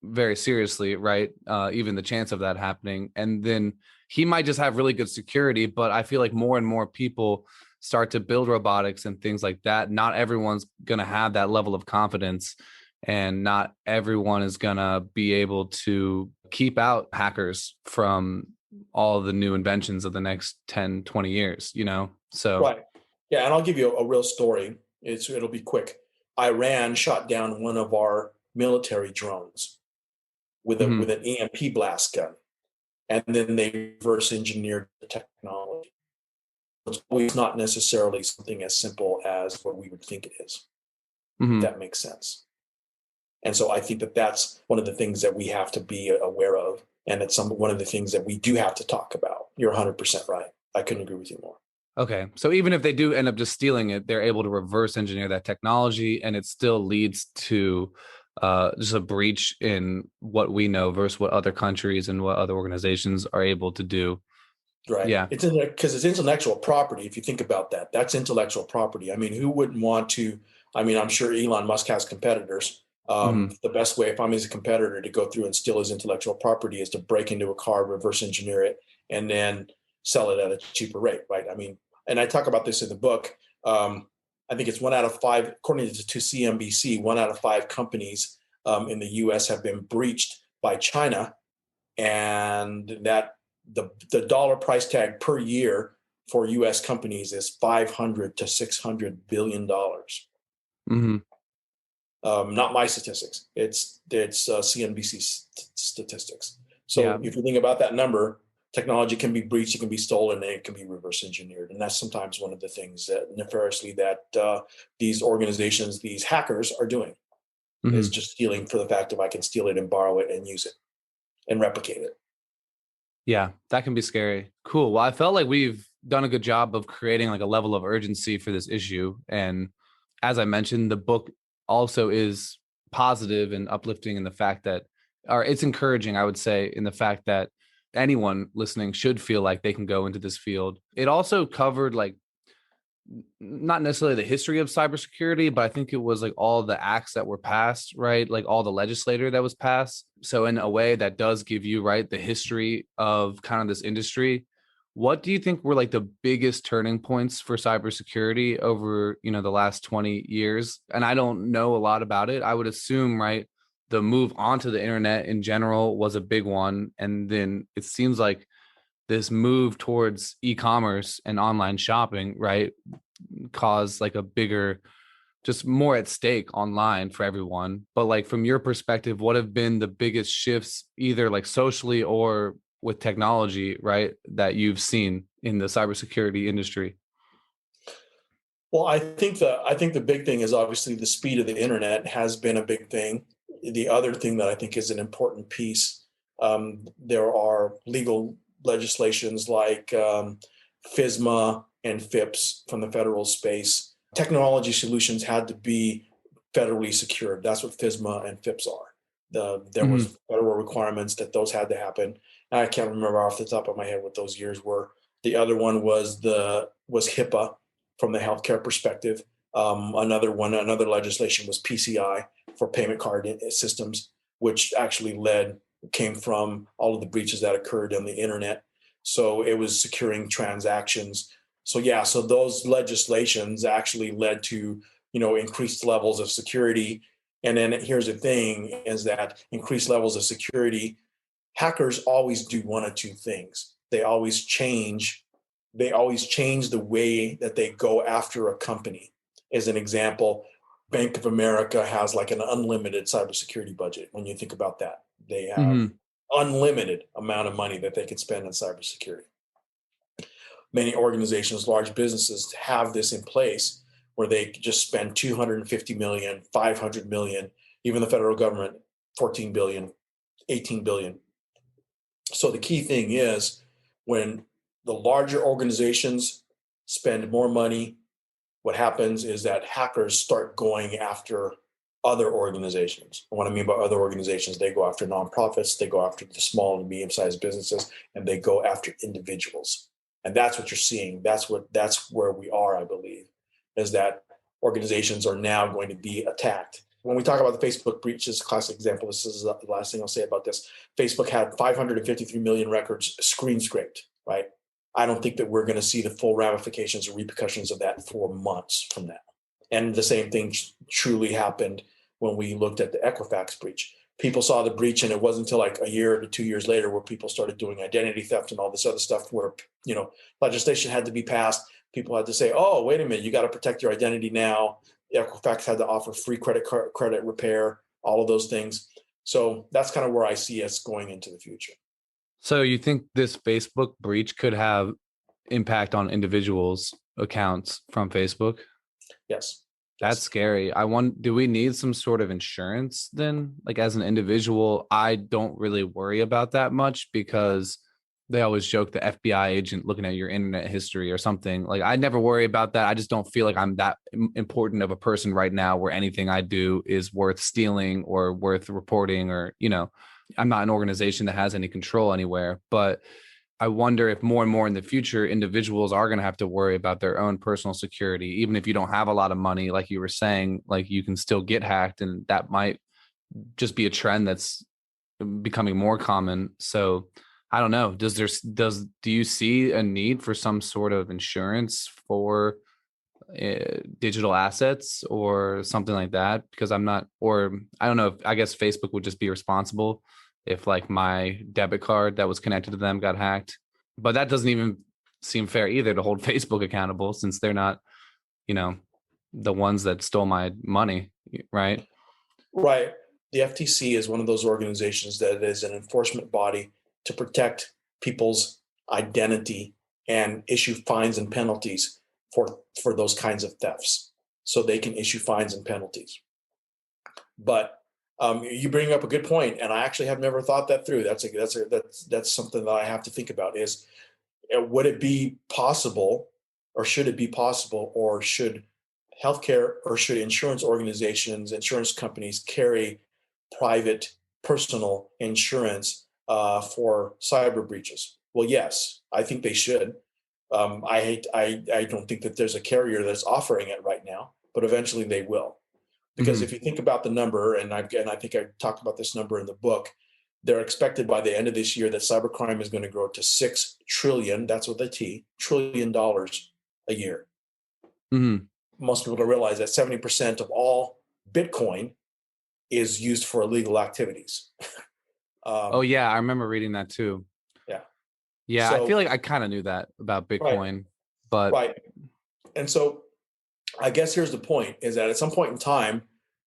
very seriously, right? Even the chance of that happening. And then he might just have really good security, but I feel like more and more people start to build robotics and things like that. Not everyone's going to have that level of confidence, and not everyone is going to be able to keep out hackers from all the new inventions of the next 10, 20 years, So, Right. Yeah, and I'll give you a real story. It'll be quick. Iran shot down one of our military drones with mhm. an EMP blast gun, and then they reverse engineered the technology. It's always not necessarily something as simple as what we would think it is. If Mhm. that makes sense. And so I think that that's one of the things that we have to be aware of, and it's one of the things that we do have to talk about. You're 100% right. I couldn't agree with you more. Okay. So even if they do end up just stealing it, they're able to reverse engineer that technology, and it still leads to just a breach in what we know versus what other countries and what other organizations are able to do. Right. Yeah. It's in there because it's intellectual property. If you think about that, that's intellectual property. I mean, who wouldn't want to? I mean, I'm sure Elon Musk has competitors. Hmm. The best way, if I'm his competitor, to go through and steal his intellectual property is to break into a car, reverse engineer it, and then sell it at a cheaper rate. Right. I mean, and I talk about this in the book. I think it's 1 out of 5, according to CNBC, 1 out of 5 companies in the U.S. have been breached by China, and that the dollar price tag per year for U.S. companies is 500 to 600 billion dollars. Mm-hmm. Not my statistics. It's CNBC statistics. Yeah. So if you think about that number, technology can be breached, it can be stolen, and it can be reverse engineered. And that's sometimes one of the things that nefariously that these organizations, these hackers are doing, is Mm-hmm. just stealing for the fact of I can steal it and borrow it and use it and replicate it. Yeah, that can be scary. Cool. Well, I felt like we've done a good job of creating like a level of urgency for this issue. And as I mentioned, the book also is positive and uplifting in the fact that, or it's encouraging, I would say, in the fact that anyone listening should feel like they can go into this field. It also covered like not necessarily the history of cybersecurity, but I think it was like all the acts that were passed, right? Like all the legislator that was passed. So in a way that does give you, right, the history of kind of this industry. What do you think were like the biggest turning points for cybersecurity over, the last 20 years? And I don't know a lot about it. I would assume, right, the move onto the internet in general was a big one. And then it seems like this move towards e-commerce and online shopping, right, cause like a bigger, just more at stake online for everyone. But like from your perspective, what have been the biggest shifts, either like socially or with technology, right, that you've seen in the cybersecurity industry? Well, I think the big thing is obviously the speed of the internet has been a big thing. The other thing that I think is an important piece, there are legal legislations like FISMA and FIPS from the federal space. Technology solutions had to be federally secured. That's what FISMA and FIPS are. There Mm-hmm. was federal requirements that those had to happen. I can't remember off the top of my head what those years were. The other one was HIPAA from the healthcare perspective. Another legislation was PCI for payment card systems, which actually came from all of the breaches that occurred on the internet. So it was securing transactions. So yeah, so those legislations actually led to increased levels of security. And then here's the thing: is that increased levels of security, hackers always do one of two things. They always change the way that they go after a company. As an example, Bank of America has like an unlimited cybersecurity budget. When you think about that, they have Mm-hmm. unlimited amount of money that they can spend on cybersecurity. Many organizations, large businesses have this in place where they just spend 250 million, 500 million, even the federal government, 14 billion, 18 billion. So the key thing is when the larger organizations spend more money, what happens is that hackers start going after other organizations. And what I mean by other organizations, they go after nonprofits, they go after the small and medium-sized businesses, and they go after individuals. And that's what you're seeing. That's where we are, I believe, is that organizations are now going to be attacked. When we talk about the Facebook breach, this is a classic example. This is the last thing I'll say about this. Facebook had 553 million records screen scraped, right? I don't think that we're going to see the full ramifications or repercussions of that for months from now. And the same thing truly happened when we looked at the Equifax breach. People saw the breach, and it wasn't until like a year to 2 years later where people started doing identity theft and all this other stuff where, legislation had to be passed. People had to say, oh, wait a minute, you got to protect your identity now. Equifax had to offer free credit repair, all of those things. So that's kind of where I see us going into the future. So you think this Facebook breach could have impact on individuals' accounts from Facebook? Yes. That's Yes. scary. Do we need some sort of insurance then? Like as an individual, I don't really worry about that much because they always joke the FBI agent looking at your internet history or something. Like I never worry about that. I just don't feel like I'm that important of a person right now where anything I do is worth stealing or worth reporting or, I'm not an organization that has any control anywhere, but I wonder if more and more in the future, individuals are going to have to worry about their own personal security. Even if you don't have a lot of money, like you were saying, like you can still get hacked, and that might just be a trend that's becoming more common. So I don't know. Do you see a need for some sort of insurance for digital assets or something like that? Because I'm not, or I don't know. I guess Facebook would just be responsible if like my debit card that was connected to them got hacked. But that doesn't even seem fair either to hold Facebook accountable since they're not, you know, the ones that stole my money, right? Right. The FTC is one of those organizations that is an enforcement body to protect people's identity and issue fines and penalties for those kinds of thefts. So they can issue fines and penalties. But you bring up a good point, and I actually have never thought that through. That's something that I have to think about. Is would it be possible, or should it be possible, or should healthcare or should insurance organizations, insurance companies carry private personal insurance for cyber breaches? Well, yes, I think they should. I don't think that there's a carrier that's offering it right now, but eventually they will. Because Mm-hmm. if you think about the number, and I think I talked about this number in the book, they're expected by the end of this year that cybercrime is going to grow to $6 trillion. That's with a T, $1 trillion a year. Mm-hmm. Most people don't realize that 70% of all Bitcoin is used for illegal activities. Oh um, yeah, I remember reading that too. yeah. Yeah, I So feel like I kind of knew that about right, Bitcoin, but right. And so I guess here's the point: is that at some point in time,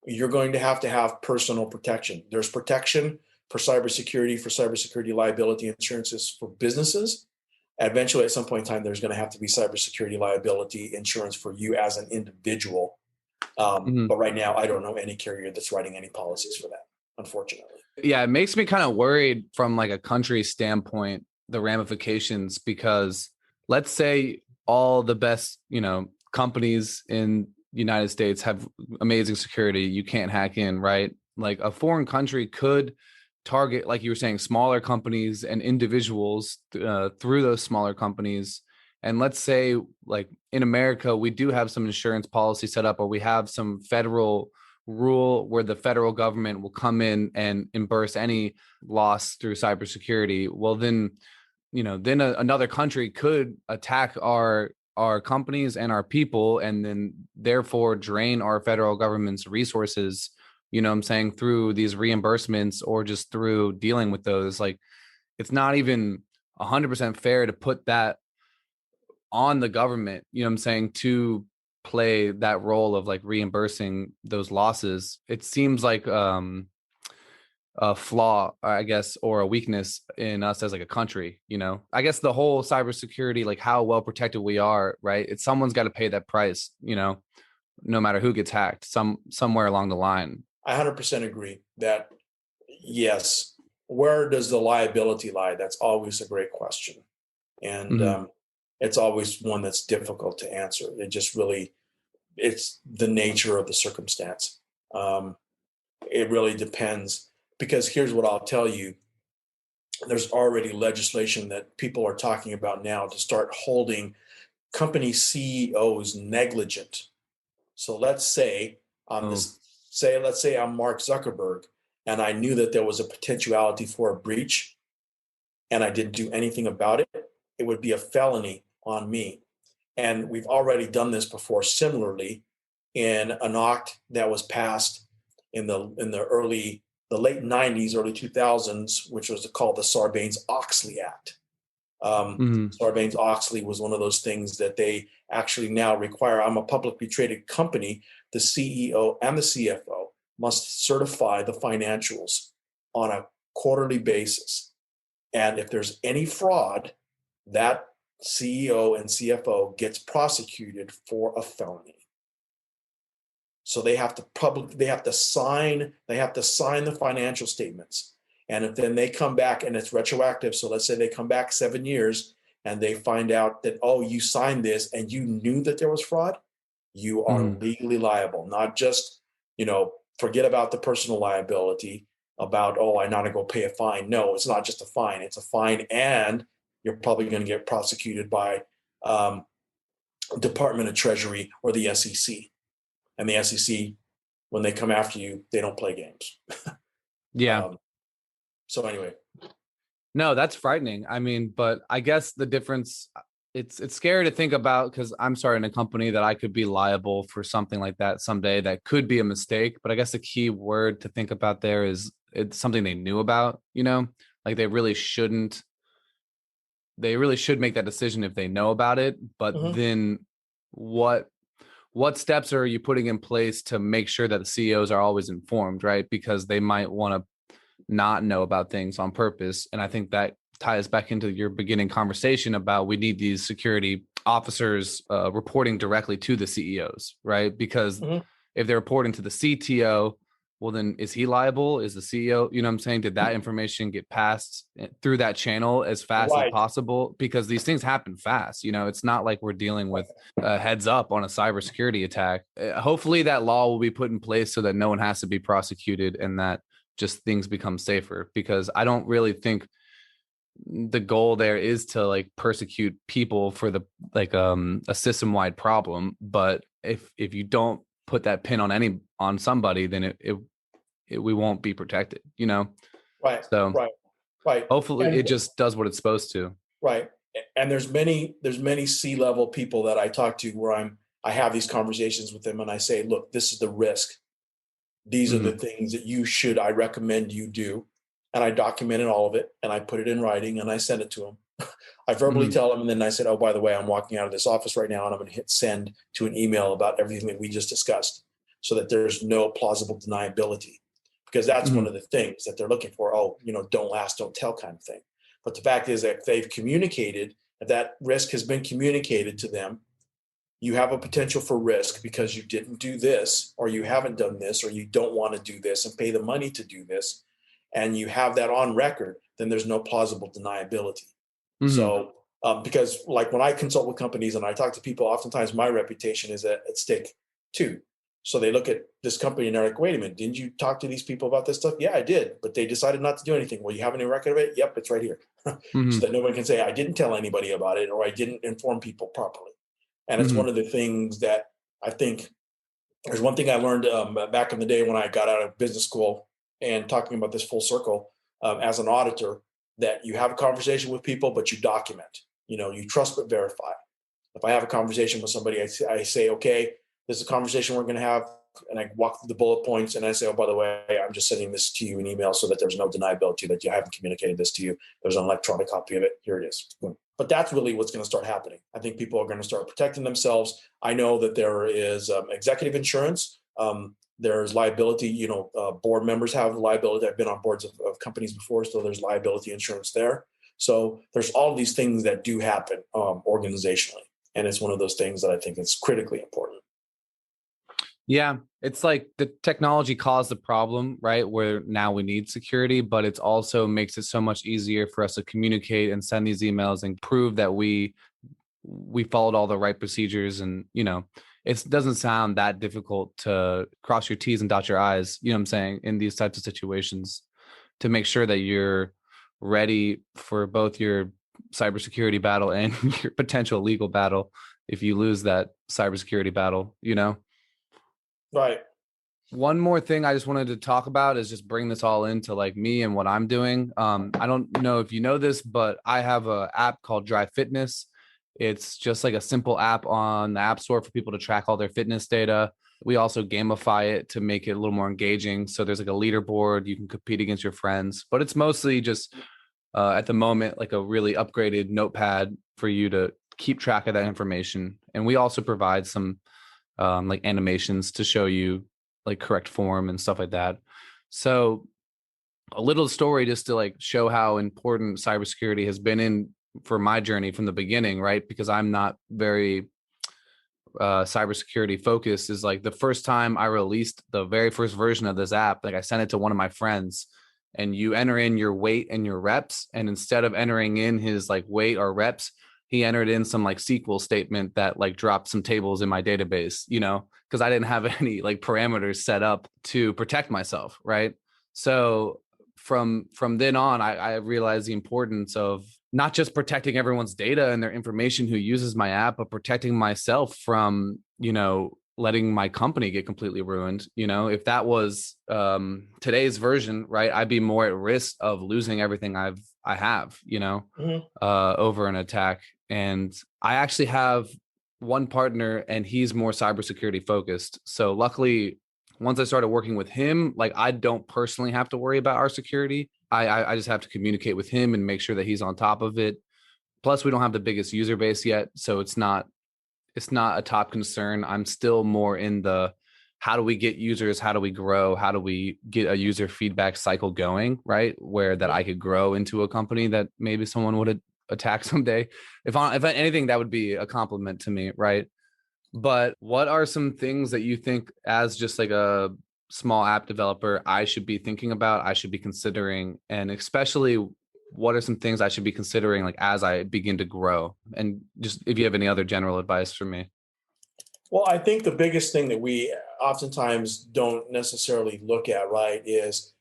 you're going to have personal protection. There's protection for cybersecurity liability insurances for businesses. Eventually, at some point in time, there's going to have to be cybersecurity liability insurance for you as an individual. mhm. But right now, I don't know any carrier that's writing any policies for that, unfortunately. Yeah, it makes me kind of worried from like a country standpoint, the ramifications, because let's say all the best, companies in United States have amazing security, you can't hack in, right? Like a foreign country could target, like you were saying, smaller companies and individuals through those smaller companies. And let's say, like in America, we do have some insurance policy set up, or we have some federal rule where the federal government will come in and reimburse any loss through cybersecurity. Well, then, another country could attack our companies and our people, and then therefore drain our federal government's resources, what I'm saying, through these reimbursements or just through dealing with those. Like, it's not even 100% fair to put that on the government, what I'm saying, to play that role of like reimbursing those losses. It seems like a flaw, I guess, or a weakness in us as like a country. I guess the whole cybersecurity, like how well protected we are, right? It's someone's got to pay that price, no matter who gets hacked, somewhere along the line. I 100% agree that, yes, where does the liability lie? That's always a great question. And Mm-hmm. it's always one that's difficult to answer. It's the nature of the circumstance. It really depends, because here's what I'll tell you: there's already legislation that people are talking about now to start holding company CEOs negligent. So let's say on Oh, this, let's say I'm Mark Zuckerberg, and I knew that there was a potentiality for a breach, and I didn't do anything about it. It would be a felony on me. And we've already done this before, similarly, in an act that was passed in the late '90s, early 2000s, which was called the Sarbanes-Oxley Act. mm-hmm. Sarbanes-Oxley was one of those things that they actually now require. I'm a publicly traded company. The CEO and the CFO must certify the financials on a quarterly basis. And if there's any fraud, that CEO and CFO gets prosecuted for a felony. So they have to sign the financial statements. And if then they come back and it's retroactive, so let's say they come back 7 years and they find out that, oh, you signed this and you knew that there was fraud, you are Mm-hmm. legally liable. Not just, forget about the personal liability about, oh, I gotta go pay a fine. No, it's not just a fine, it's a fine, and you're probably going to get prosecuted by Department of Treasury or the SEC. And the SEC, when they come after you, they don't play games. Yeah. um, so anyway, No, that's frightening. I mean, but I guess the difference, it's scary to think about, because I'm starting a company that I could be liable for something like that someday that could be a mistake. But I guess the key word to think about there is it's something they knew about, like they really should make that decision if they know about it. But Mhm. then what steps are you putting in place to make sure that the CEOs are always informed, right? Because they might want to not know about things on purpose. And I think that ties back into your beginning conversation about we need these security officers reporting directly to the CEOs, right? Because Mhm. if they're reporting to the CTO, well, then is he liable? Is the CEO, what I'm saying? Did that information get passed through that channel as fast as Right. possible? Because these things happen fast. It's not like we're dealing with heads up on a cybersecurity attack. Hopefully that law will be put in place so that no one has to be prosecuted and that just things become safer, because I don't really think the goal there is to like persecute people for the a system wide problem. But if you don't put that pin on somebody, then we won't be protected. Right. So Right. Right. hopefully it And just does what it's supposed to. right. And there's many C-level people that I talk to where I have these conversations with them and I say, look, this is the risk. These are the Mm-hmm. things that I recommend you do. And I documented all of it and I put it in writing and I send it to them. I verbally Mm-hmm. tell them, and then I said, oh, by the way, I'm walking out of this office right now and I'm going to hit send to an email about everything that we just discussed so that there's no plausible deniability. Because that's one Mm-hmm. of the things that they're looking for. Oh, don't last, don't tell kind of thing. But the fact is that if they've communicated, if that risk has been communicated to them, you have a potential for risk because you didn't do this, or you haven't done this, or you don't want to do this and pay the money to do this, and you have that on record, then there's no plausible deniability. Mm-hmm. So, because like when I consult with companies and I talk to people, oftentimes my reputation is at stake too. So they look at this company and they're like, wait a minute, didn't you talk to these people about this stuff? Yeah, I did, but they decided not to do anything. Well, you have any record of it? Yep, it's right here. So Mm-hmm. that no one can say, I didn't tell anybody about it or I didn't inform people properly. And it's Mm-hmm. one of the things that I think there's one thing I learned back in the day when I got out of business school and talking about this full circle as an auditor, that you have a conversation with people, but you document. You trust but verify. If I have a conversation with somebody, I say, okay, this is a conversation we're going to have. And I walk through the bullet points and I say, oh, by the way, I'm just sending this to you in email so that there's no deniability that you haven't communicated this to you. There's an electronic copy of it. Here it is. But that's really what's going to start happening. I think people are going to start protecting themselves. I know that there is executive insurance. There's liability. Board members have liability. I've been on boards of companies before, so there's liability insurance there. So there's all these things that do happen organizationally. And it's one of those things that I think is critically important. Yeah, it's like the technology caused the problem, right? Where now we need security, but it's also makes it so much easier for us to communicate and send these emails and prove that we followed all the right procedures. And it doesn't sound that difficult to cross your T's and dot your I's, what I'm saying, in these types of situations, to make sure that you're ready for both your cybersecurity battle and your potential legal battle if you lose that cybersecurity battle. Right. One more thing I just wanted to talk about is just bring this all into like me and what I'm doing. I don't know if you know this, but I have an app called Drive Fitness. It's just like a simple app on the App Store for people to track all their fitness data. We also gamify it to make it a little more engaging. So there's like a leaderboard, you can compete against your friends, but it's mostly just at the moment like a really upgraded notepad for you to keep track of that information. And we also provide some like animations to show you like correct form and stuff like that. So a little story just to like show how important cybersecurity has been in for my journey from the beginning, right? Because I'm not very cybersecurity focused. Is like the first time I released the very first version of this app, like I sent it to one of my friends, and you enter in your weight and your reps, and instead of entering in his like weight or reps, he entered in some like SQL statement that like dropped some tables in my database, because I didn't have any like parameters set up to protect myself, right? So from then on, I realized the importance of not just protecting everyone's data and their information who uses my app, but protecting myself from, letting my company get completely ruined. If that was today's version, right, I'd be more at risk of losing everything I have, Mhm. over an attack. And I actually have one partner and he's more cybersecurity focused. So luckily once I started working with him, like I don't personally have to worry about our security. I just have to communicate with him and make sure that he's on top of it. Plus, we don't have the biggest user base yet, so it's not a top concern. I'm still more in the how do we get users, how do we grow, how do we get a user feedback cycle going, right? Where that I could grow into a company that maybe someone would attack someday. If anything, that would be a compliment to me, right? But what are some things that you think as just like a small app developer I should be thinking about, I should be considering, and especially what are some things I should be considering like as I begin to grow? And just if you have any other general advice for me. Well, I think the biggest thing that we oftentimes don't necessarily look at, right, is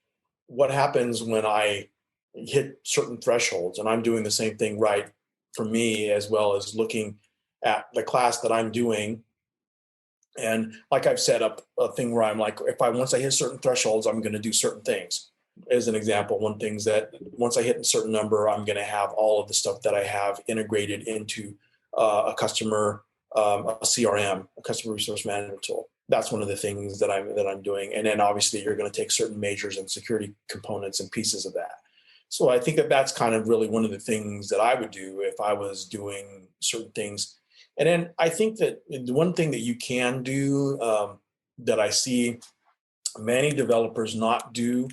what happens when I hit certain thresholds, and I'm doing the same thing, right, for me, as well as looking at the class that I'm doing. And like I've set up a thing where I'm like, if I once I hit certain thresholds, I'm going to do certain things. As an example, one thing's that once I hit a certain number, I'm going to have all of the stuff that I have integrated into a customer, a CRM, a customer resource management tool. That's one of the things that I'm doing. And then obviously you're going to take certain measures and security components and pieces of that. So I think that that's kind of really one of the things that I would do if I was doing certain things. And then I think that the one thing that you can do, that I see many developers not do,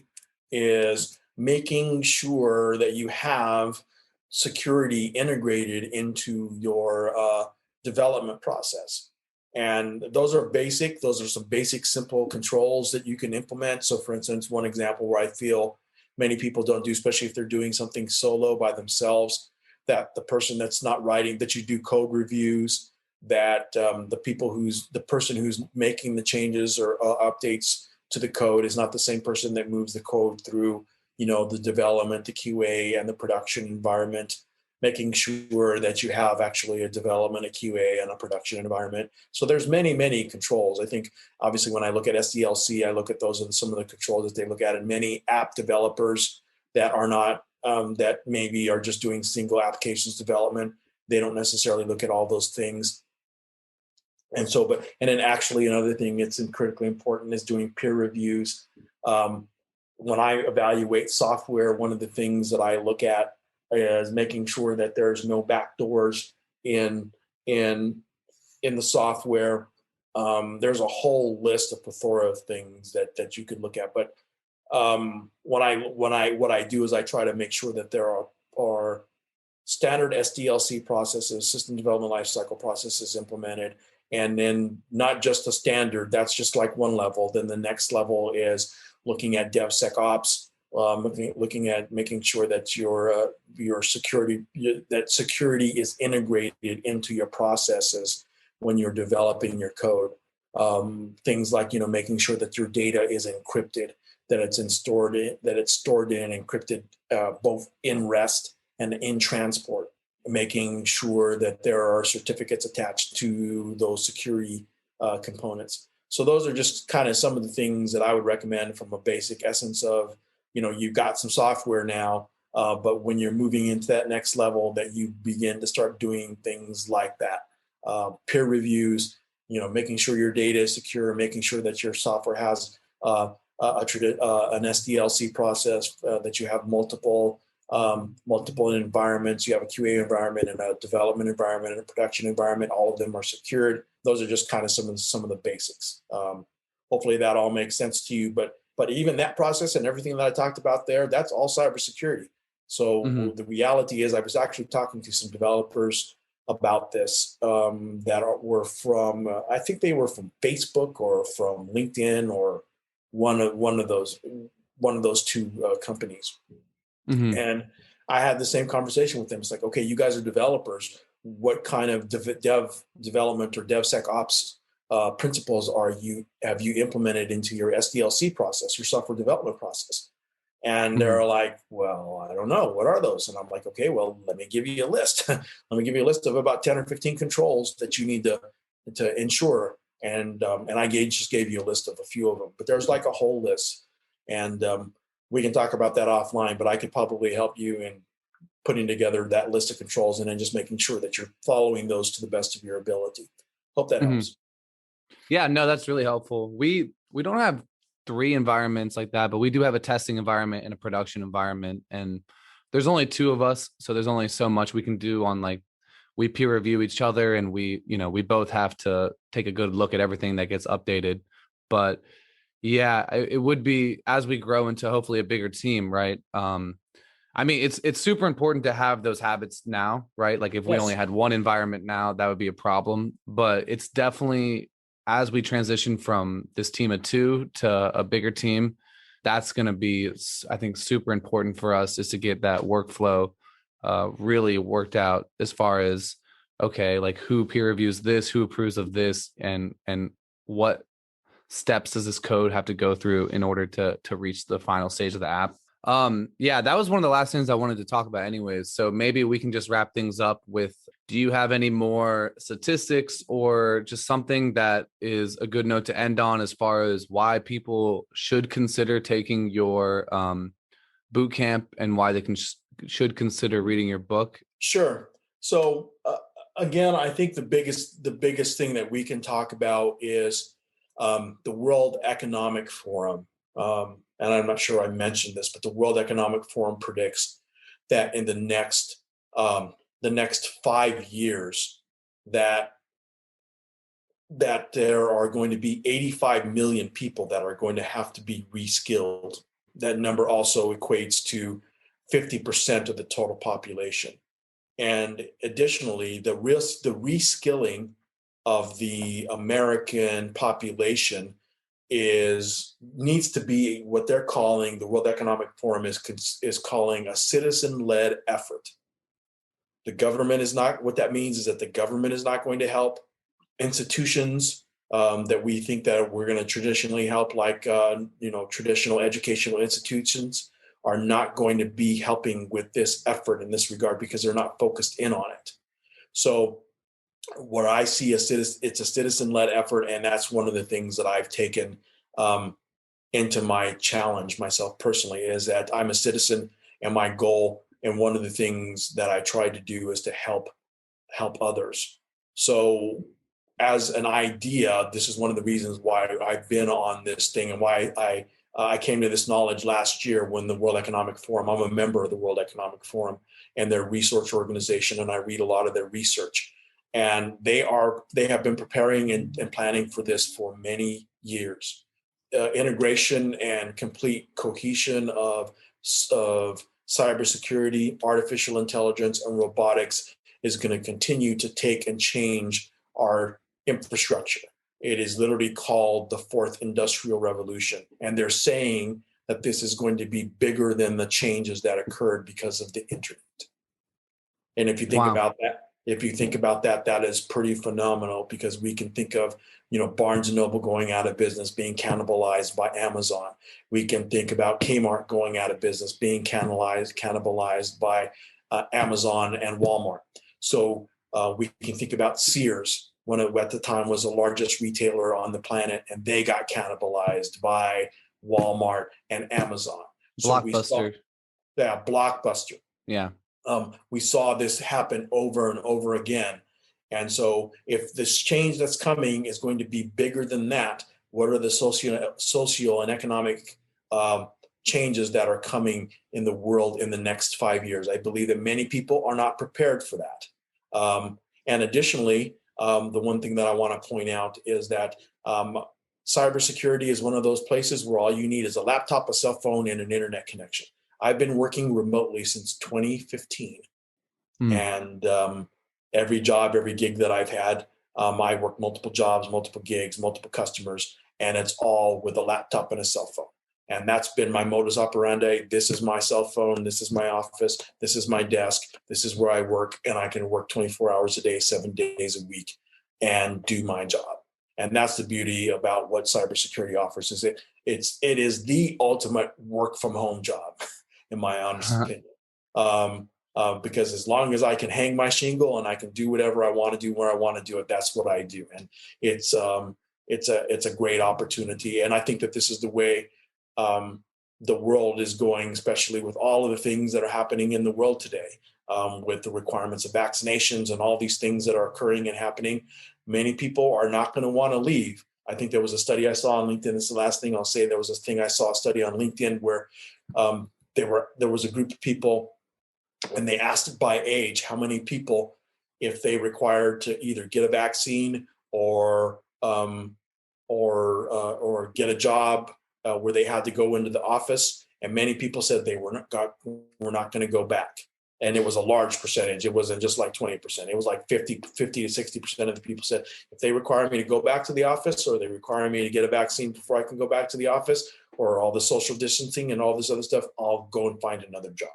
is making sure that you have security integrated into your development process. And those are basic, those are some basic, simple controls that you can implement. So, for instance, one example where I feel many people don't do, especially if they're doing something solo by themselves, that the person that's not writing, that you do code reviews, that the person who's making the changes or updates to the code is not the same person that moves the code through, the development, the QA, and the production environment, making sure that you have actually a development, a QA, and a production environment. So there's many, many controls. I think obviously when I look at SDLC, I look at those are some of the controls that they look at, and many app developers that are not that maybe are just doing single applications development, they don't necessarily look at all those things. And then actually another thing that's critically important is doing peer reviews. When I evaluate software, one of the things that I look at is making sure that there's no backdoors in in in the software. There's a whole list of plethora of things that you could look at. But what I do is I try to make sure that there are standard SDLC processes, system development lifecycle processes implemented, and then not just a standard. That's just like one level. Then the next level is looking at DevSecOps, looking at making sure that your security is integrated into your processes when you're developing your code. Things like making sure that your data is encrypted, that it's stored in encrypted, both in rest and in transport, making sure that there are certificates attached to those security components. So those are just kind of some of the things that I would recommend from a basic essence of, you've got some software now, but when you're moving into that next level, that you begin to start doing things like that. Peer reviews, making sure your data is secure, making sure that your software has an SDLC process, that you have multiple environments. You have a QA environment and a development environment and a production environment. All of them are secured. Those are just kind of some of the basics. Hopefully that all makes sense to you. But even that process and everything that I talked about there, that's all cybersecurity. So the reality is, I was actually talking to some developers about this were from I think they were from Facebook or from LinkedIn or one of those two companies. And I had the same conversation with them. It's like, okay, you guys are developers. What kind of development or DevSecOps principles have you implemented into your SDLC process, your software development process? And they're like, well, I don't know. What are those? And I'm like, okay, well, let me give you a list. Let me give you a list of about 10 or 15 controls that you need to ensure. And I just gave you a list of a few of them. But there's like a whole list. And we can talk about that offline, but I could probably help you in putting together that list of controls and then just making sure that you're following those to the best of your ability. Hope that helps. Yeah, no, that's really helpful. We don't have three environments like that, but we do have a testing environment and a production environment. And there's only two of us, so there's only so much we can do on like we peer review each other, and we both have to take a good look at everything that gets updated. But yeah, it would be as we grow into hopefully a bigger team, right? I mean, it's super important to have those habits now, right? Like if we only Yes. had one environment now, that would be a problem. But it's definitely as we transition from this team of two to a bigger team, that's going to be, I think, super important for us is to get that workflow really worked out as far as okay, like who peer reviews this, who approves of this, and what steps does this code have to go through in order to reach the final stage of the app. Yeah, that was one of the last things I wanted to talk about anyways. So maybe we can just wrap things up with, do you have any more statistics or just something that is a good note to end on as far as why people should consider taking your boot camp and why they should consider reading your book? Sure. So again, I think the biggest thing that we can talk about is the World Economic Forum. And I'm not sure I mentioned this, but the World Economic Forum predicts that in the next 5 years, that that there are going to be 85 million people that are going to have to be reskilled. That number also equates to 50% of the total population. And additionally, the reskilling of the American population is needs to be what they're calling, the World Economic Forum is calling, a citizen-led effort. The government is not. What that means is that the government is not going to help. Institutions that we think that we're going to traditionally help, like traditional educational institutions, are not going to be helping with this effort in this regard because they're not focused in on it. So what I see it's a citizen-led effort, and that's one of the things that I've taken um, into my challenge myself personally, is that I'm a citizen, and my goal, and one of the things that I try to do is to help others. So as an idea, this is one of the reasons why I've been on this thing, and why I came to this knowledge last year when the World Economic Forum. I'm a member of the World Economic Forum and their research organization, and I read a lot of their research. And they have been preparing and planning for this for many years. Integration and complete cohesion of cybersecurity, artificial intelligence, and robotics is going to continue to take and change our infrastructure. It is literally called the fourth industrial revolution. And they're saying that this is going to be bigger than the changes that occurred because of the internet. And Wow. if you think about that, that is pretty phenomenal, because we can think of, Barnes and Noble going out of business, being cannibalized by Amazon. We can think about Kmart going out of business, being cannibalized by Amazon and Walmart. So we can think about Sears, when it at the time was the largest retailer on the planet, and they got cannibalized by Walmart and Amazon. So we saw Blockbuster. that Blockbuster. Yeah. We saw this happen over and over again. And so, if this change that's coming is going to be bigger than that, what are the socio and economic changes that are coming in the world in the next 5 years? I believe that many people are not prepared for that. And additionally, the one thing that I want to point out is that cybersecurity is one of those places where all you need is a laptop, a cell phone, and an internet connection. I've been working remotely since 2015, Hmm. and every job, every gig that I've had, I work multiple jobs, multiple gigs, multiple customers, and it's all with a laptop and a cell phone. And that's been my modus operandi. This is my cell phone. This is my office. This is my desk. This is where I work, and I can work 24 hours a day, 7 days a week, and do my job. And that's the beauty about what cybersecurity offers. It is the ultimate work from home job, in my honest opinion. Because as long as I can hang my shingle and I can do whatever I want to do where I want to do it, that's what I do. And it's a great opportunity. And I think that this is the way the world is going, especially with all of the things that are happening in the world today, with the requirements of vaccinations and all these things that are occurring and happening. Many people are not going to want to leave I think there was a study I saw on LinkedIn. This is the last thing I'll say. There was a study on LinkedIn where there was a group of people, and they asked by age how many people, if they required to either get a vaccine or get a job where they had to go into the office, and many people said they were not going to go back. And it was a large percentage. It wasn't just like 20%. It was like 50 to 60% of the people said, if they require me to go back to the office, or they require me to get a vaccine before I can go back to the office, or all the social distancing and all this other stuff, I'll go and find another job.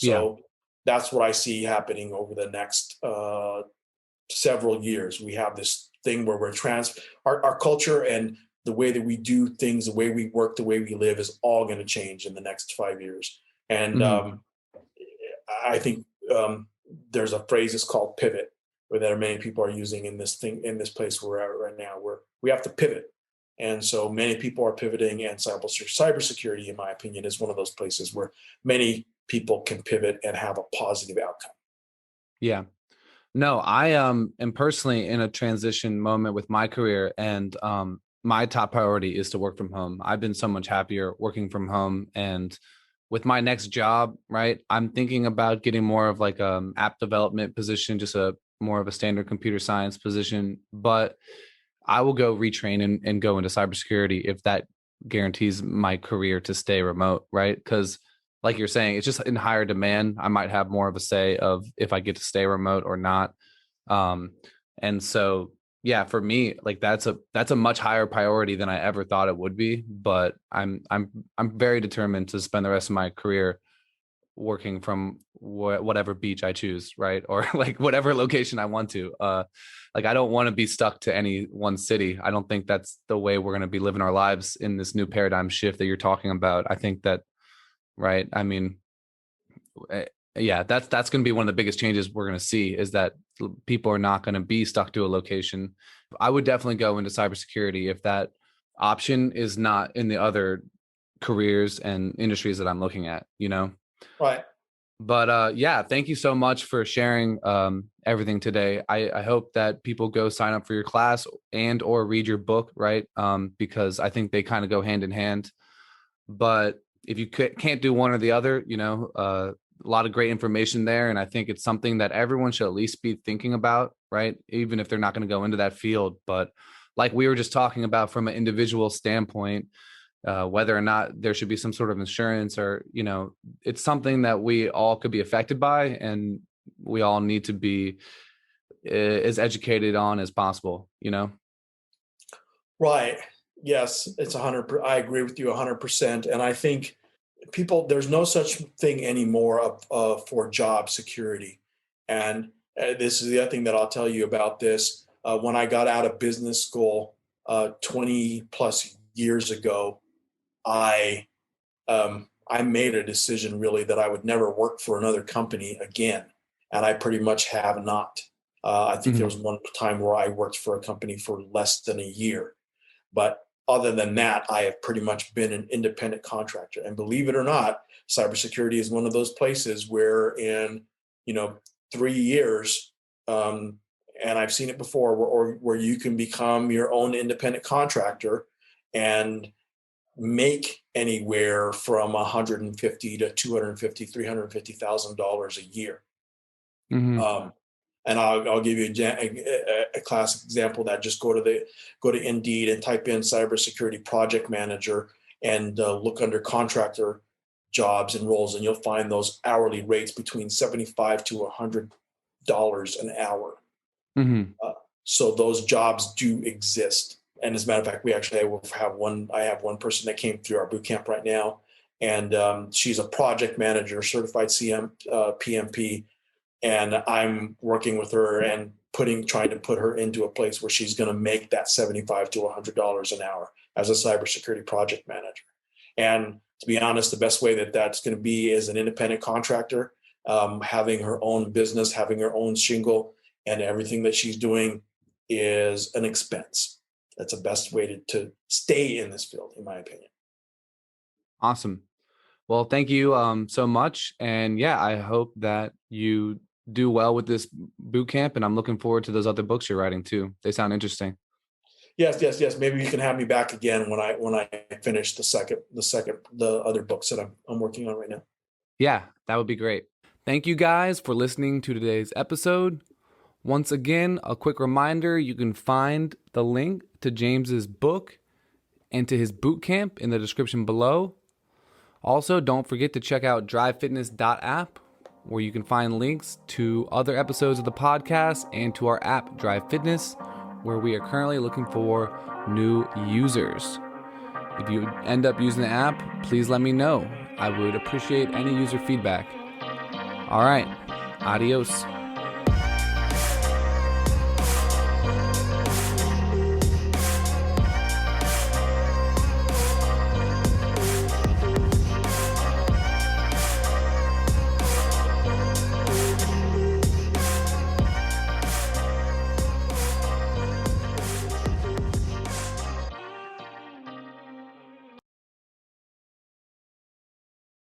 Yeah. So that's what I see happening over the next several years. We have this thing where our culture and the way that we do things, the way we work, the way we live is all going to change in the next 5 years. And Mhm. I think there's a phrase it's called pivot, where there are many people are using in this place we're at right now, where we have to pivot. And so many people are pivoting, and cybersecurity, in my opinion, is one of those places where many people can pivot and have a positive outcome. Yeah. No, I am personally in a transition moment with my career, and my top priority is to work from home. I've been so much happier working from home, and with my next job, right, I'm thinking about getting more of like app development position, just a more of a standard computer science position. But I will go retrain and go into cybersecurity if that guarantees my career to stay remote, right? Because like you're saying, it's just in higher demand. I might have more of a say of if I get to stay remote or not. Um, and so yeah, for me, like that's a much higher priority than I ever thought it would be. But I'm very determined to spend the rest of my career working from whatever beach I choose, right? Or like whatever location I want to. Like I don't want to be stuck to any one city. I don't think that's the way we're going to be living our lives in this new paradigm shift that you're talking about. I think that, right? I mean, yeah, that's going to be one of the biggest changes we're going to see, is that people are not going to be stuck to a location. I would definitely go into cybersecurity if that option is not in the other careers and industries that I'm looking at, you know? Right. But yeah, thank you so much for sharing everything today. I hope that people go sign up for your class and or read your book, right? Because I think they kind of go hand in hand. But if you can't do one or the other, you know, a lot of great information there. And I think it's something that everyone should at least be thinking about, right? Even if they're not going to go into that field. But like we were just talking about from an individual standpoint, whether or not there should be some sort of insurance, or, you know, it's something that we all could be affected by, and we all need to be as educated on as possible, you know? Right. Yes, it's 100. I agree with you 100%. And I think there's no such thing anymore for job security. And this is the other thing that I'll tell you about this. When I got out of business school 20 plus years ago, I I made a decision really that I would never work for another company again, and I pretty much have not. I think there Mhm. was one time where I worked for a company for less than a year, but other than that, I have pretty much been an independent contractor. And believe it or not, cybersecurity is one of those places where in, you know, 3 years, um, and I've seen it before, where you can become your own independent contractor and make anywhere from 150 to 250, $350,000 a year. Mhm. Um, and I'll give you a classic example. That just go to Indeed and type in cybersecurity project manager, and look under contractor jobs and roles, and you'll find those hourly rates between 75 to $100 an hour. Mhm. Uh, so those jobs do exist. And as a matter of fact, we actually have one. I have one person that came through our boot camp right now, and she's a project manager, certified PMP, and I'm working with her and trying to put her into a place where she's going to make that 75 to $100 an hour as a cybersecurity project manager. And to be honest, the best way that that's going to be is an independent contractor, having her own business, having her own shingle, and everything that she's doing is an expense. That's the best way to stay in this field, in my opinion. Awesome. Well, thank you so much. And yeah, I hope that you do well with this boot camp. And I'm looking forward to those other books you're writing too. They sound interesting. Yes. Maybe you can have me back again when I finish the other books that I'm working on right now. Yeah, that would be great. Thank you guys for listening to today's episode. Once again, a quick reminder, you can find the link to James's book and to his bootcamp in the description below. Also, don't forget to check out drivefitness.app, where you can find links to other episodes of the podcast and to our app, Drive Fitness, where we are currently looking for new users. If you end up using the app, please let me know. I would appreciate any user feedback. All right, adios.